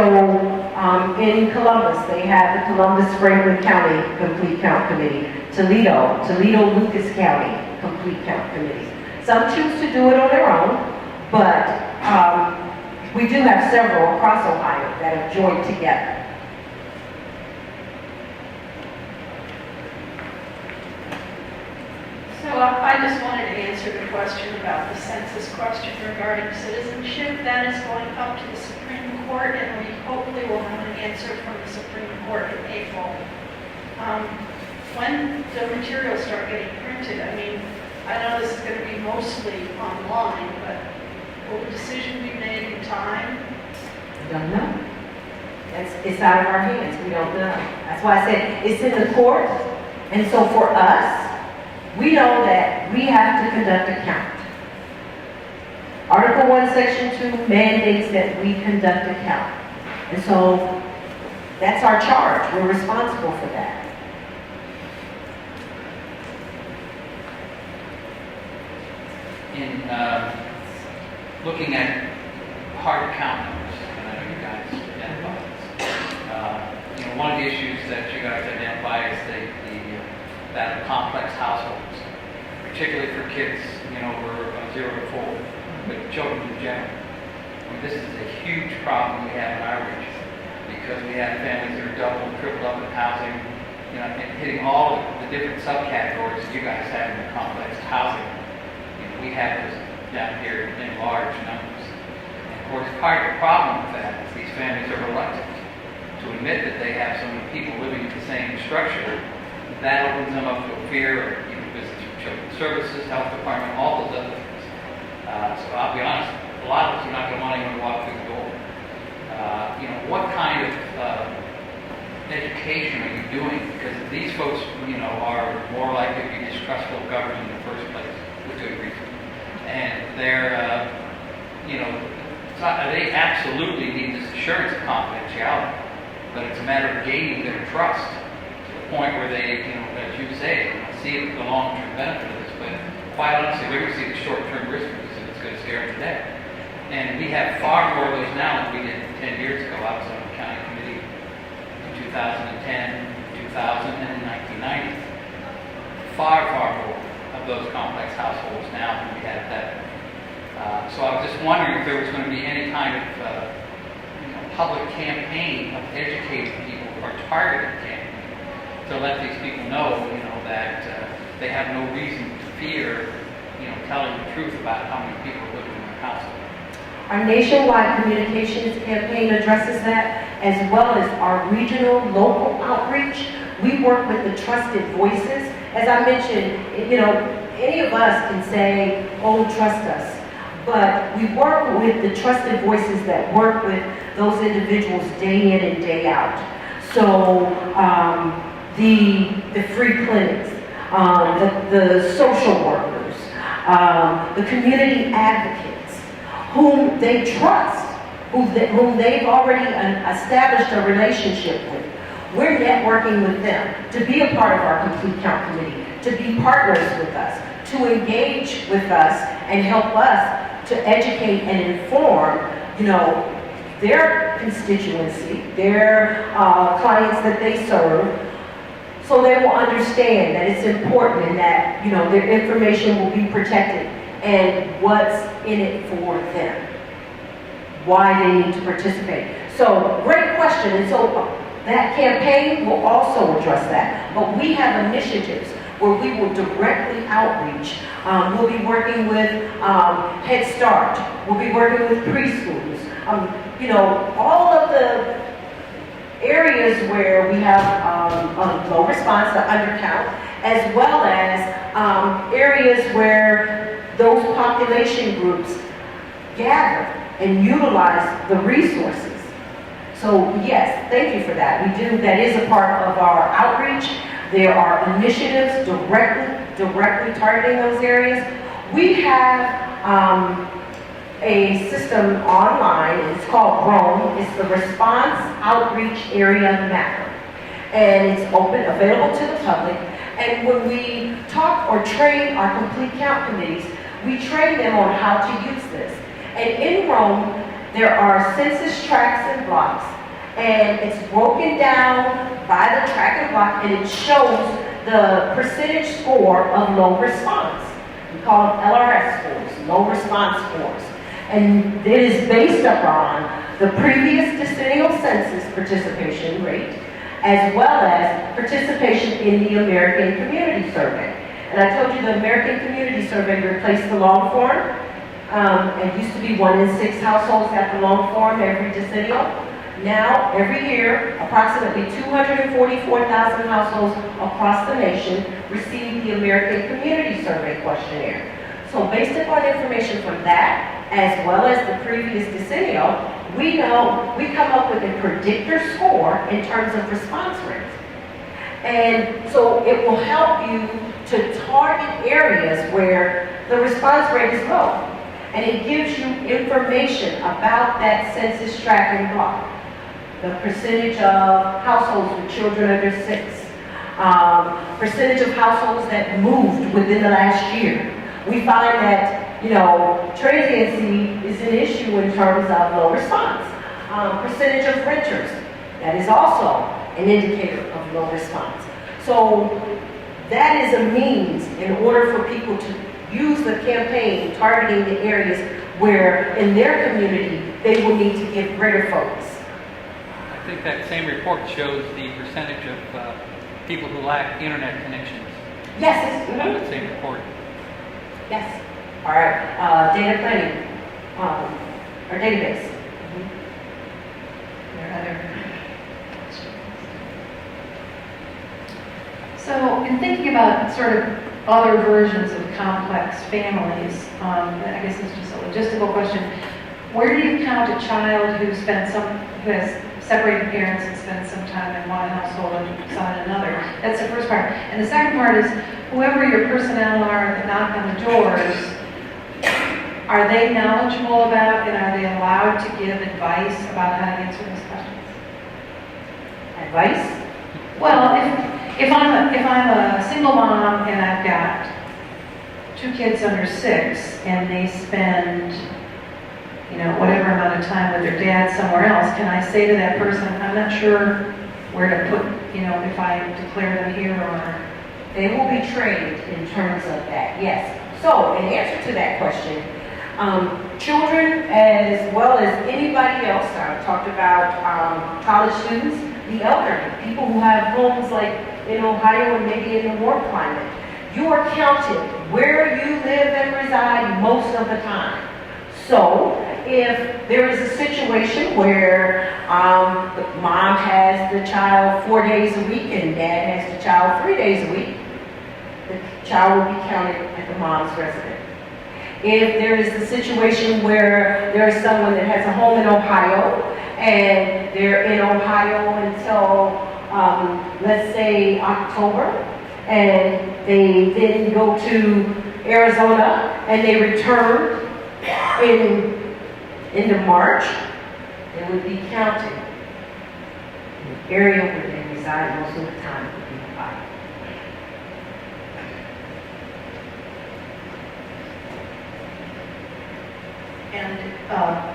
in Columbus, they have the Columbus-Franklin County Complete Count Committee. Toledo-Lucas County Complete Count Committee. Some choose to do it on their own, but we do have several across Ohio that have joined together. So I just wanted to answer the question about the census question regarding citizenship. That is going up to the Supreme Court, and we hopefully will have an answer from the Supreme Court in April. When the materials start getting printed, I mean, I know this is going to be mostly online, but will the decision be made in time? We don't know. It's out of our hands. We don't know. That's why I said it's in the court. And so for us, we know that we have to conduct a count. Article 1, Section 2 mandates that we conduct a count. And so that's our charge. We're responsible for that. In looking at hard count numbers, and I know you guys identify this. One of the issues that you guys identify is that of complex households, particularly for kids, over 0 to 4, but children in general. This is a huge problem we have in our region because we have families that are double, triple up in housing, and hitting all of the different subcategories that you guys have in the complex housing. We have this down here in large numbers. And of course, part of the problem with that is these families are reluctant to admit that they have so many people living in the same structure. That opens them up to a fear of visits from Children's Services, Health Department, all those other things. So I'll be honest, a lot of us are not going to want anyone to walk through the door. What kind of education are you doing? Because these folks, are more likely to be distrustful of government in the first place, with good reason. And they're not, they absolutely need this assurance of confidentiality, but it's a matter of gaining their trust to the point where they, as you say, see the long-term benefit of this. But quite honestly, we're going to see the short-term risk because it's going to scare them today. And we have far more of those now than we did 10 years ago. I was on the county committee in 2010, 2000, and 1990. Far, far more of those complex households now than we had at that. So I was just wondering if there was going to be any kind of public campaign of educating people or targeted campaign to let these people know, that they have no reason to fear, telling the truth about how many people are living in their household. Our nationwide communications campaign addresses that, as well as our regional, local outreach. We work with the trusted voices. As I mentioned, any of us can say, oh, trust us. But we work with the trusted voices that work with those individuals day in and day out. So the free clinics, the social workers, the community advocates, whom they trust, whom they've already established a relationship with. We're networking with them to be a part of our Complete Count Committee, to be partners with us, to engage with us and help us to educate and inform, their constituency, their clients that they serve, so they will understand that it's important and that, their information will be protected and what's in it for them, why they need to participate. So, great question. And so that campaign will also address that. But we have initiatives where we will directly outreach. We'll be working with Head Start. We'll be working with preschools. All of the areas where we have low response, the undercount, as well as areas where those population groups gather and utilize the resources. So yes, thank you for that. We do, that is a part of our outreach. There are initiatives directly targeting those areas. We have a system online, it's called ROAM. It's the Response Outreach Area Mapper. And it's available to the public. And when we talk or train our Complete Count committees, we train them on how to use this. And in ROAM, there are census tracts and blocks. And it's broken down by the tract and block, and it shows the percentage score of low response. We call them LRS scores, low response scores. And it is based upon the previous decennial census participation rate, as well as participation in the American Community Survey. And I told you the American Community Survey replaced the long form. It used to be 1 in 6 households got the long form every decennial. Now, every year, approximately 244,000 households across the nation receive the American Community Survey questionnaire. So based upon information from that, as well as the previous decennial, we come up with a predictor score in terms of response rate. And so it will help you to target areas where the response rate is low. And it gives you information about that census tract and block. The percentage of households with children under 6, percentage of households that moved within the last year. We find that, transiency is an issue in terms of low response. Percentage of renters, that is also an indicator of low response. So that is a means in order for people to use the campaign targeting the areas where in their community they will need to give greater focus. I think that same report shows the percentage of people who lack internet connections. Yes, it's That same report. Yes. All right. Data planning, our database. There are other questions. So, in thinking about sort of other versions of complex families, I guess it's just a logistical question. Where do you count a child who has separated parents and spent some time in one household and some in another? That's the first part. And the second part is, whoever your personnel are that knock on the doors, Are they knowledgeable about and are they allowed to give advice about how to answer those questions? Advice? Well, if I'm a single mom and I've got 2 kids under 6 and they spend, whatever amount of time with their dad somewhere else, can I say to that person, I'm not sure where to put, if I declare them here or... They will be trained in terms of that, yes. So, in answer to that question, children as well as anybody else, I've talked about college students, the elderly, people who have homes like in Ohio and maybe in the warm climate. You are counted where you live and reside most of the time. So, if there is a situation where the mom has the child 4 days a week and dad has the child 3 days a week, the child will be counted at the mom's residence. If there is a situation where there is someone that has a home in Ohio and they're in Ohio until, let's say, October, and they then go to Arizona and they return into March, they would be counted. The area where they reside most of the time would be Ohio.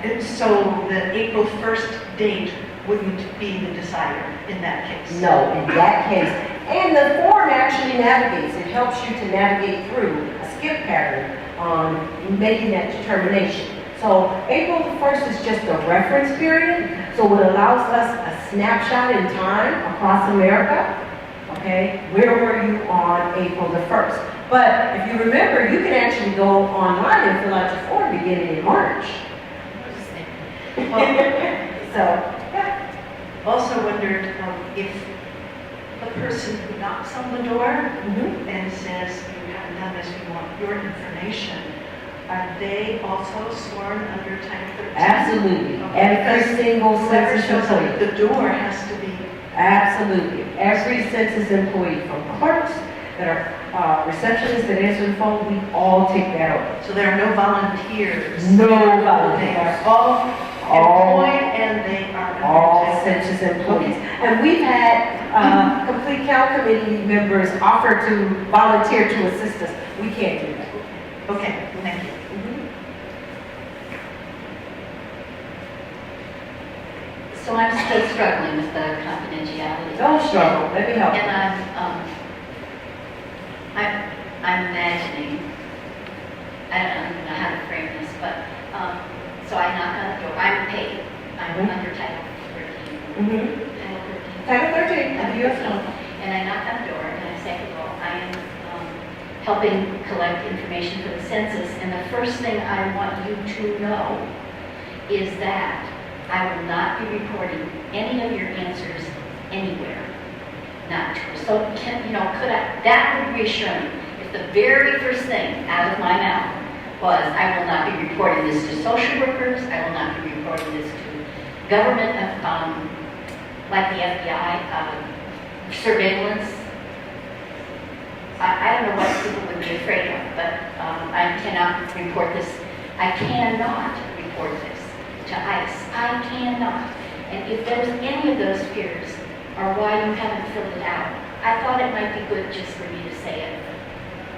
And so the April 1st date wouldn't be the decider in that case? No, in that case. And the form actually navigates. It helps you to navigate through a skip pattern on making that determination. So April the 1st is just a reference period. So it allows us a snapshot in time across America. Okay, where were you on April the 1st? But if you remember, you can actually go online and fill out your form beginning in March. So, yeah. Also wondered if a person who knocks on the door and says, you haven't done this, we want your information, are they also sworn under Title 13? Absolutely. Okay. Every single Whoever census shows up employee. at the door has to be. Absolutely. Every census employee, from clerks that are receptionists that answer the phone, we all take that over. So there are no volunteers. No They volunteers. are all employed and they are under All Title census employees. And we've had complete count committee members offer to volunteer to assist us. We can't do that. Okay, thank you. So I'm still struggling with the confidentiality. Don't struggle, let me help you. And I'm imagining, I don't know how to frame this, but, so I knock on the door, I'm paid, I'm under Title 13. Title 13, of the U.S. Code. And I knock on the door and I say, well, I am helping collect information for the census, and the first thing I want you to know is that I will not be reporting any of your answers anywhere. Not true. So, that would reassure me. If the very first thing out of my mouth was, I will not be reporting this to social workers, I will not be reporting this to government, like the FBI, surveillance. I don't know what people would be afraid of, but I cannot report this. I cannot report this to ICE. I cannot. And if there's any of those fears, or why you haven't filled it out, I thought it might be good just for me to say it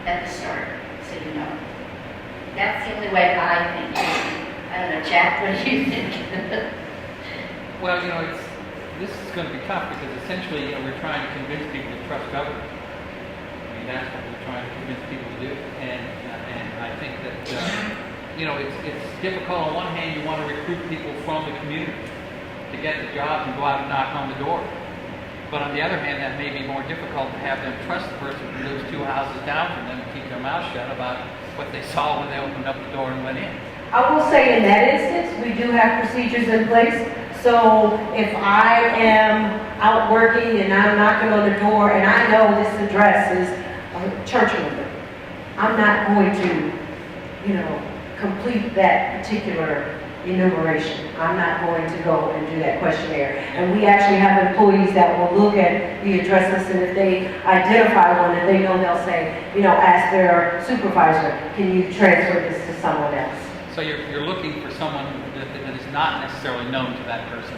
at the start, so you know. That's the only way I think. I don't know, Jack, what do you think? Well, this is going to be tough because essentially, we're trying to convince people to trust government. I mean, that's what we're trying to convince people to do. And I think that, it's difficult. On one hand, you want to recruit people from the community to get the jobs and go out and knock on the door. But on the other hand, that may be more difficult to have them trust the person who lives 2 houses down from them and keep their mouth shut about what they saw when they opened up the door and went in. I will say in that instance, we do have procedures in place. So if I am out working and I'm knocking on the door and I know this address is a church member, I'm not going to, complete that particular enumeration. I'm not going to go and do that questionnaire. And we actually have employees that will look at the address list, and if they identify one that they know, they'll say, ask their supervisor, can you transfer this to someone else? So you're looking for someone that is not necessarily known to that person.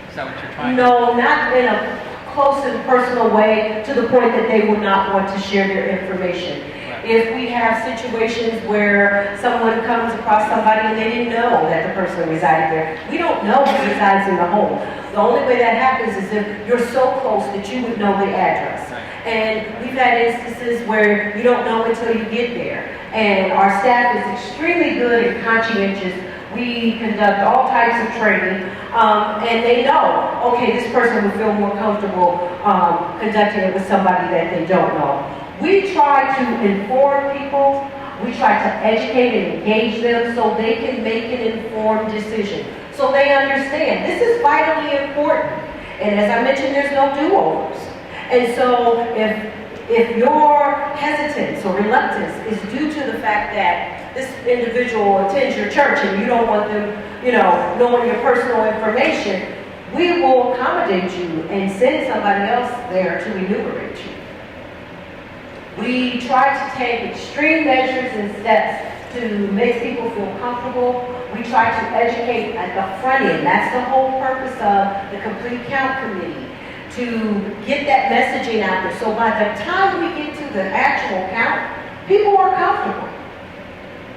Is that what you're trying to? No, not in a close and personal way to the point that they will not want to share their information. Right. If we have situations where someone comes across somebody and they didn't know that the person resided there, we don't know who resides in the home. The only way that happens is if you're so close that you would know the address. Right. And we've had instances where you don't know until you get there. And our staff is extremely good and conscientious. We conduct all types of training, and they know, okay, this person would feel more comfortable conducting it with somebody that they don't know. We try to inform people. We try to educate and engage them so they can make an informed decision, so they understand. This is vitally important. And as I mentioned, there's no do-overs. And so if your hesitance or reluctance is due to the fact that this individual attends your church and you don't want them, knowing your personal information, we will accommodate you and send somebody else there to enumerate you. We try to take extreme measures and steps to make people feel comfortable. We try to educate at the front end. That's the whole purpose of the Complete Count Committee, to get that messaging out there. So by the time we get to the actual count, people are comfortable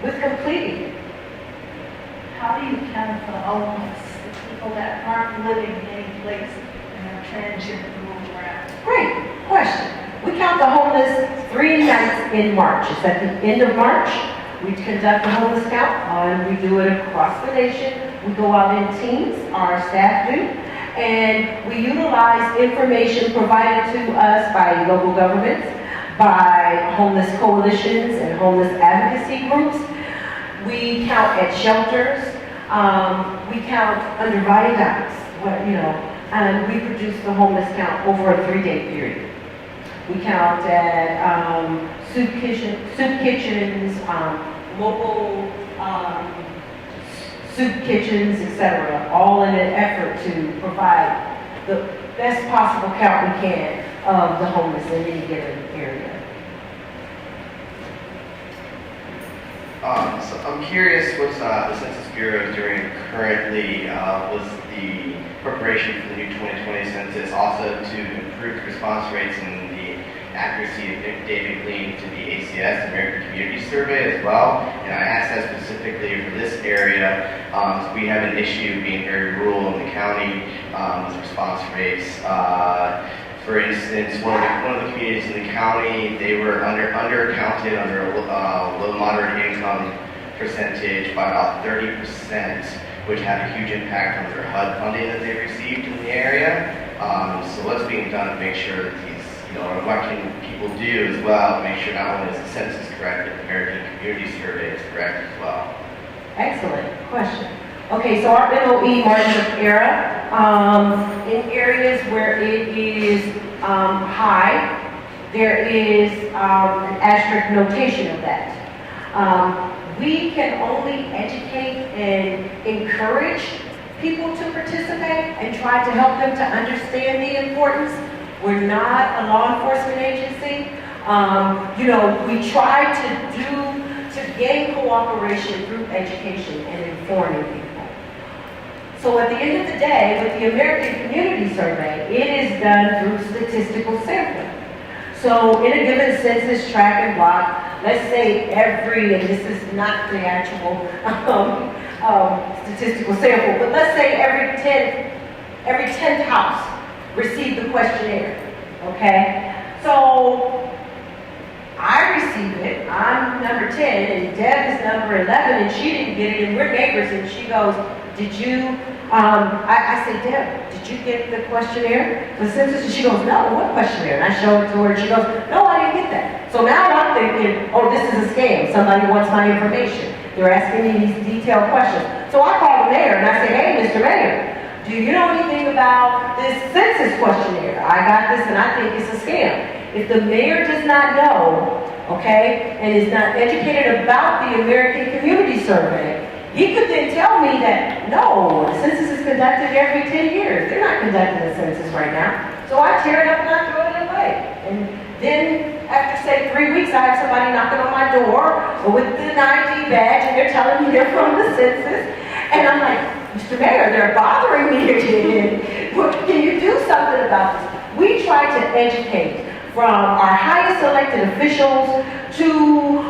with completing it. How do you count the homeless, the people that aren't living any place and are transient and move around? Great question. We count the homeless 3 nights in March. It's at the end of March. We conduct the homeless count, and we do it across the nation. We go out in teams, our staff do, and we utilize information provided to us by local governments, by homeless coalitions and homeless advocacy groups. We count at shelters. We count under viaducts. And we produce the homeless count over a 3-day period. We count at soup kitchens, local soup kitchens, etc., all in an effort to provide the best possible count we can of the homeless in any given area. So I'm curious what the Census Bureau is doing currently. Was the preparation for the new 2020 census also to improve the response rates and the accuracy of data gleaned to the ACS, American Community Survey, as well? And I asked that specifically for this area. So we have an issue being very rural in the county with response rates. For instance, one of the communities in the county, they were undercounted under a low moderate income percentage by about 30%, which had a huge impact on their HUD funding that they received in the area. So what's being done to make sure that these, what can people do as well to make sure not only is the census correct, but the American Community Survey is correct as well? Excellent question. Okay, so our MOE margin of error, in areas where it is high, there is an asterisk notation of that. We can only educate and encourage people to participate and try to help them to understand the importance. We're not a law enforcement agency. We try to gain cooperation through education and informing people. So at the end of the day, with the American Community Survey, it is done through statistical sampling. So in a given census tract and block, let's say and this is not the actual statistical sample, but let's say every 10th house received the questionnaire, okay? So I received it, I'm number 10, and Deb is number 11, and she didn't get it, and we're neighbors, and she goes, did you, I said, Deb, did you get the questionnaire? The census, and she goes, no, what questionnaire? And I show it to her, and she goes, no, I didn't get that. So now I'm thinking, oh, this is a scam, somebody wants my information. They're asking me these detailed questions. So I called the mayor, and I said, hey, Mr. Mayor, do you know anything about this census questionnaire? I got this, and I think it's a scam. If the mayor does not know, okay, and is not educated about the American Community Survey, he could then tell me that, no, the census is conducted every 10 years. They're not conducting the census right now. So I tear it up and I throw it away. And Then, after say 3 weeks, I have somebody knocking on my door with an ID badge, and they're telling me they're from the census. And I'm like, Mr. Mayor, they're bothering me again. Can you do something about this? We try to educate from our highest elected officials to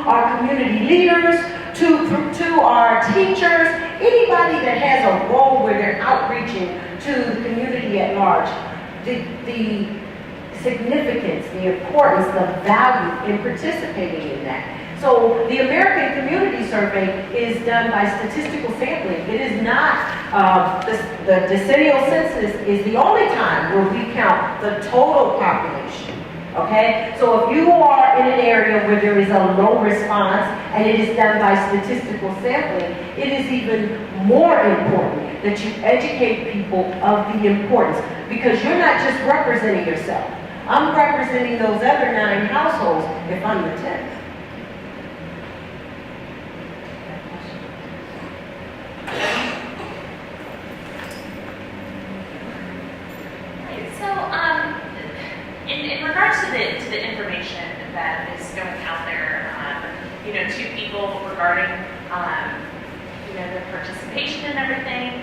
our community leaders, to our teachers, anybody that has a role where they're outreaching to the community at large. The significance, the importance, the value in participating in that. So the American Community Survey is done by statistical sampling. It is not, the decennial census is the only time where we count the total population. Okay, so if you are in an area where there is a low response and it is done by statistical sampling, it is even more important that you educate people of the importance, because you're not just representing yourself. I'm representing those other 9 households if I'm the 10th. In regards to the information that is going out there, to people regarding, their participation and everything,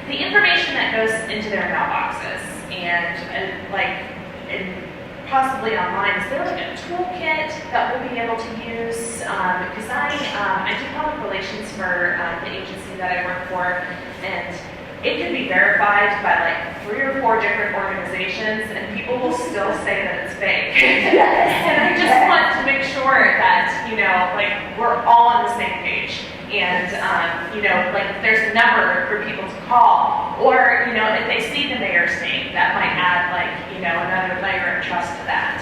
the information that goes into their mailboxes and possibly online, is there like a toolkit that we'll be able to use? Because I do public relations for the agency that I work for, and it can be verified by like 3 or 4 different organizations, and people will still say that it's fake. And I just want to make sure that, we're all on the same page. And, if there's a number for people to call, or, if they see the mayor's name, that might add another layer of trust to that.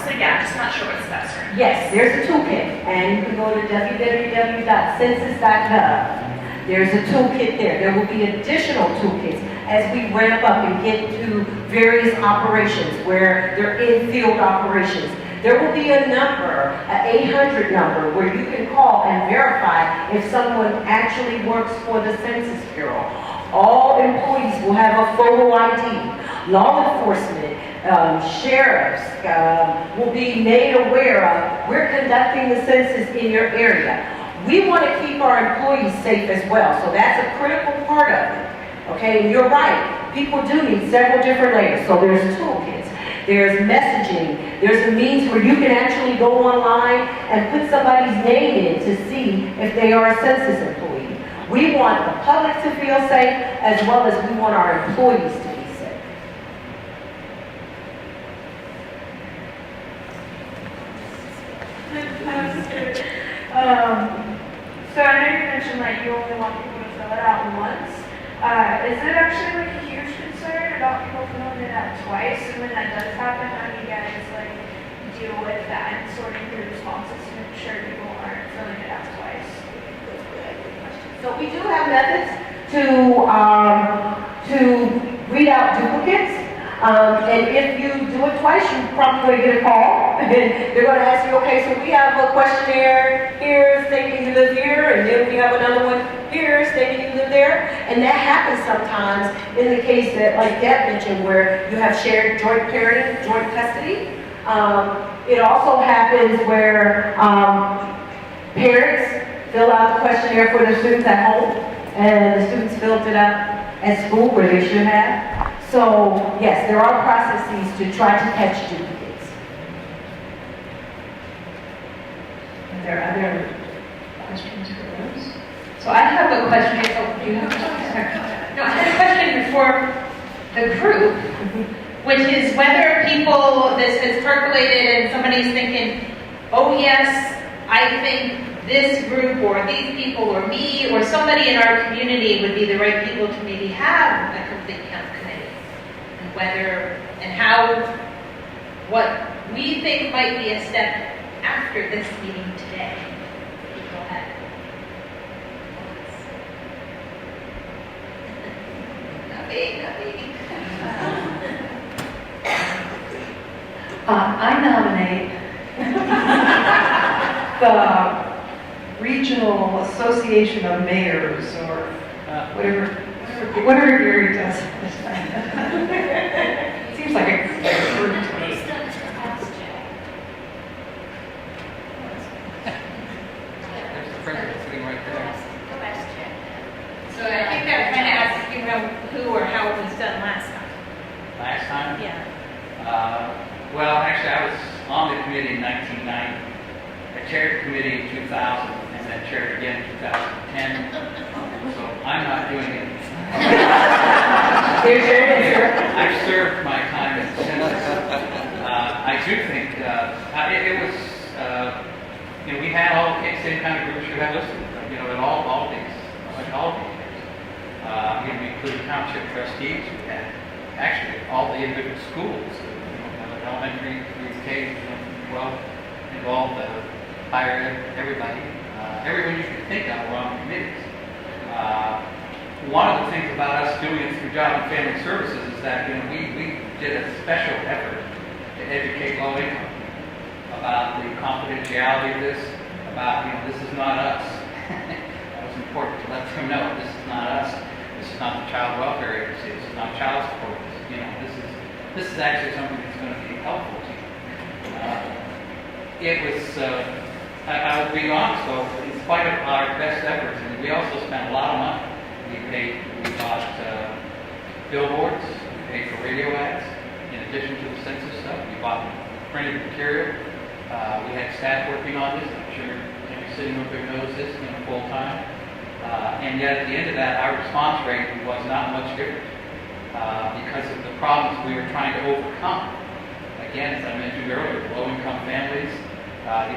So yeah, I'm just not sure what steps are. Yes, there's a toolkit, and you can go to www.census.gov. There's a toolkit there. There will be additional toolkits as we ramp up and get to various operations where they're in-field operations. There will be a number, an 800 number, where you can call and verify if someone actually works for the Census Bureau. All employees will have a photo ID. Law enforcement, sheriffs will be made aware of, we're conducting the census in your area. We want to keep our employees safe as well, so that's a critical part of it. Okay, and you're right, people do need several different layers. So there's toolkits, there's messaging, there's a means where you can actually go online and put somebody's name in to see if they are a census employee. We want the public to feel safe, as well as we want our employees to be safe. So I know you mentioned you only want people to fill it out once. Is it actually a huge concern about people filling it out twice? And when that does happen, how do you guys deal with that and sorting through responses to make sure people aren't filling it out twice? So we do have methods to read out duplicates. And if you do it twice, you're probably going to get a call. And they're going to ask you, okay, so we have a questionnaire here stating you live here, and then we have another one here stating you live there. And that happens sometimes in the case that, like Deb mentioned, where you have shared joint parenting, joint custody. It also happens where parents fill out the questionnaire for their students at home, and the students filled it out at school where they should have. So, yes, there are processes to try to catch duplicates. Are there other questions for those? So I have a question. Oh, do you have a question? No, I had a question for the group, which is whether people, this has percolated and somebody's thinking, oh yes, I think this group or these people or me or somebody in our community would be the right people to maybe have a complete count committee. And whether and how, what we think might be a step after this meeting today. Go ahead. Not me. I nominate the Regional Association of Mayors, or whatever Gary does. Seems like a group to me. Here's your answer. I've served my time at Census. I do think it was, we had all the same kind of groups you have listed, at all these years. We included township trustees, we had actually all the individual schools, elementary, K, 12, involved, higher ed, everybody. Everyone you can think of were on committees. One of the things about us doing it through Job and Family Services is that we did a special effort to educate low income about the confidentiality of this, about this is not us. That was important to let them know this is not us. This is not the child welfare agency. This is not child support. This is actually something that's going to be helpful to you. It was. I will be honest though, in spite of our best efforts, and we also spent a lot of money. We bought billboards, we paid for radio ads, in addition to the census stuff. We bought printed material. We had staff working on this. I'm sure every sitting room there knows this, full time. And yet at the end of that, our response rate was not much different because of the problems we were trying to overcome. Again, as I mentioned earlier, low-income families.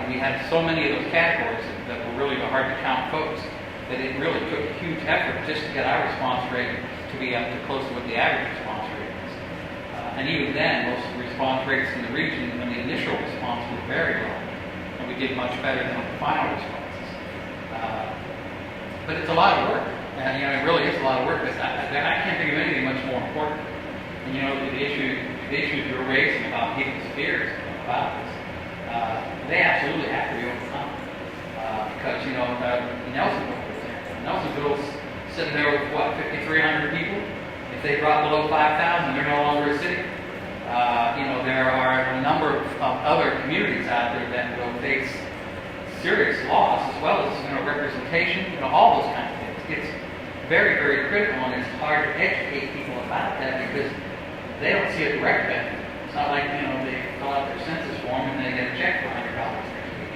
We had so many of those categories that were really hard to count folks that it really took a huge effort just to get our response rate to be up to close to what the average response rate is. And even then, most of the response rates in the region, when the initial response was very low, and we did much better than the final responses. But it's a lot of work, and it really is a lot of work. But I can't think of anything much more important. And the issues you're raising about people's fears about this. They absolutely have to be overcome because Nelsonville's sitting there with 5,300 people. If they drop below 5,000, they're no longer a city. There are a number of other communities out there that will face serious loss as well as representation. All those kinds of things. It's very, very critical, and it's hard to educate people about that because they don't see a direct benefit. It's not like, they fill out their census form and they get a check for $100 next week.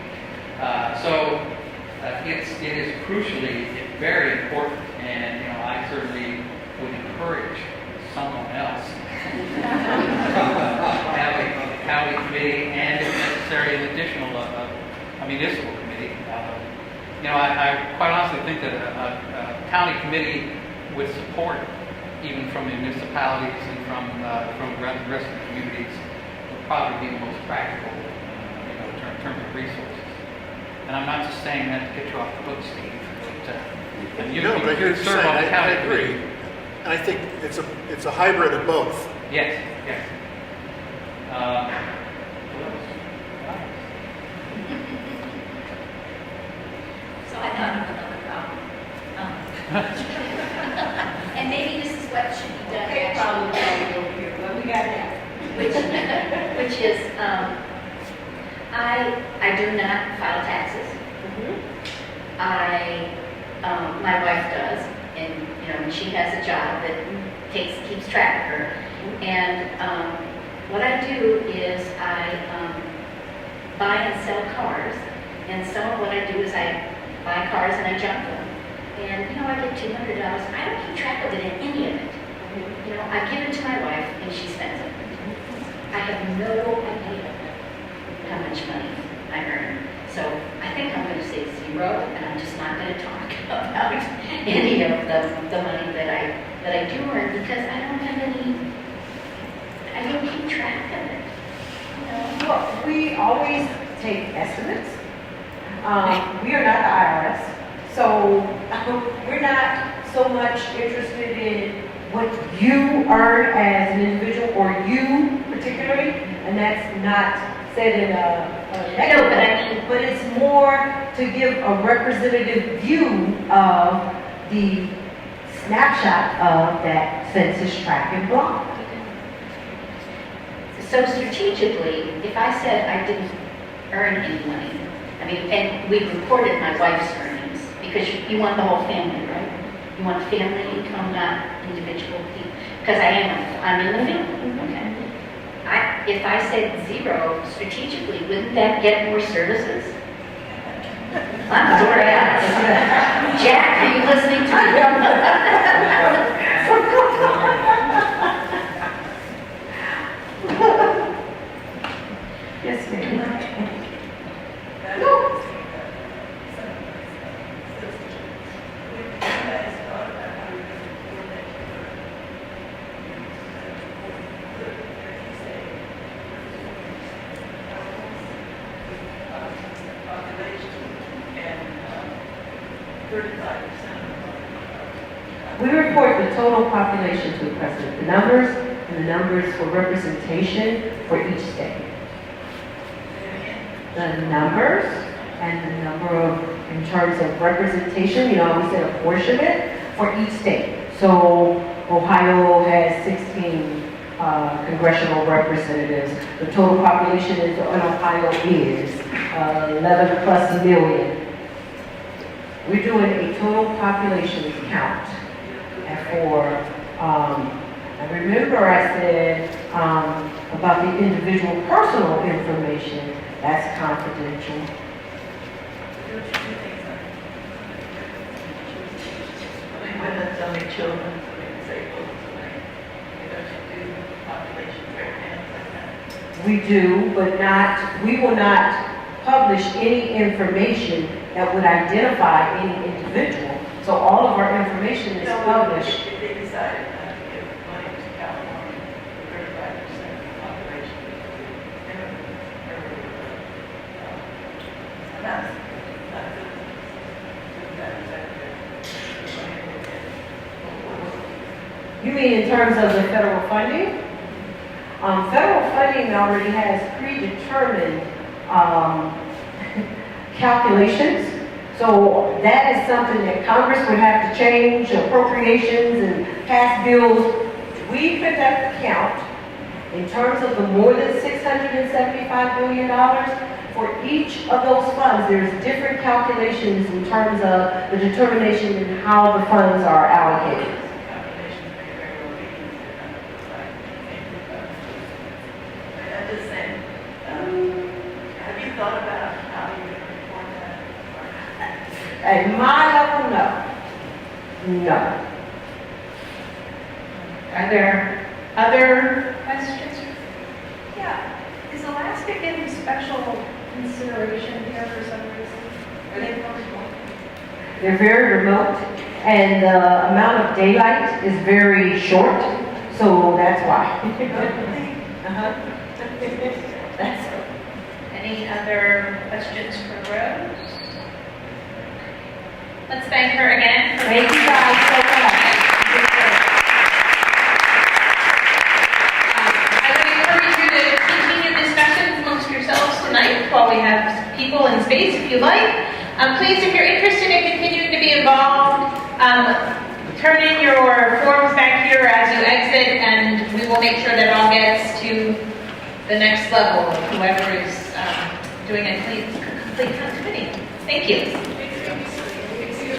It is crucially very important, and, I certainly would encourage someone else to have a county committee and, if necessary, an additional a municipal committee. I quite honestly think that a county committee with support even from the municipalities and from the rest of the communities, would probably be the most practical, in terms of resources. And I'm not just saying that to get you off the hook, Steve, but but here's the thing, I agree. And I think it's a hybrid of both. Yes. So I thought of another problem. And maybe this is what should be done. Okay, problem over here. What we got now? Which is, I do not file taxes. My wife does, and she has a job that keeps track of her. And what I do is I buy and sell cars, and some of what I do is I buy cars and I junk them. And I get $200. I don't keep track of it in any of it. I give it to my wife and she spends it. I have no idea how much money I earn. So I think I'm going to say zero, and I'm just not going to talk about any of the money that I do earn because I don't keep track of it. Well, we always take estimates. We are not the IRS, so we're not so much interested in what you earn as an individual or you particularly, and that's not said in a negative, but it's more to give a representative view of the snapshot of that census tract and block. So strategically, if I said I didn't earn any money, and we reported my wife's earnings, because you want the whole family, right? You want family income, not individual people. Because I'm in the family, okay? If I said zero, strategically, wouldn't that get more services? I'm sorry. Jack, are you listening to me? We report the total population to the president, the numbers and the numbers for representation for each state. The numbers and the number of, in terms of representation, you know, we said apportionment for each state. So Ohio has 16 congressional representatives. The total population in Ohio is 11 plus million. We're doing a total population count. And for, I remember I said about the individual personal information, that's confidential. Women, so many children, so many disabled, so many, don't you do population breakdowns like that? We do, but not, we will not publish any information that would identify any individual. So all of our information is published. If they decided not to give money to California, 35% of the population, You mean in terms of the federal funding? Federal funding already has predetermined calculations. So that is something that Congress would have to change, appropriations and pass bills. We conduct a count in terms of the more than $675 billion. For each of those funds, there's different calculations in terms of the determination in how the funds are allocated. I'm just saying, have you thought about how you're going to report that? At my level, no. No. Are there other questions? Yeah, is Alaska getting special consideration here for some reason? Are they comfortable? They're very remote, and the amount of daylight is very short, so that's why. That's Any other questions for Rose? Let's thank her again. for Thank you being guys so much. I would encourage you to continue discussions amongst yourselves tonight while we have people in space, if you like. Please, if you're interested in continuing to be involved, turn in your forms back here as you exit, and we will make sure that all gets to the next level of whoever is doing a complete committee. Thank you.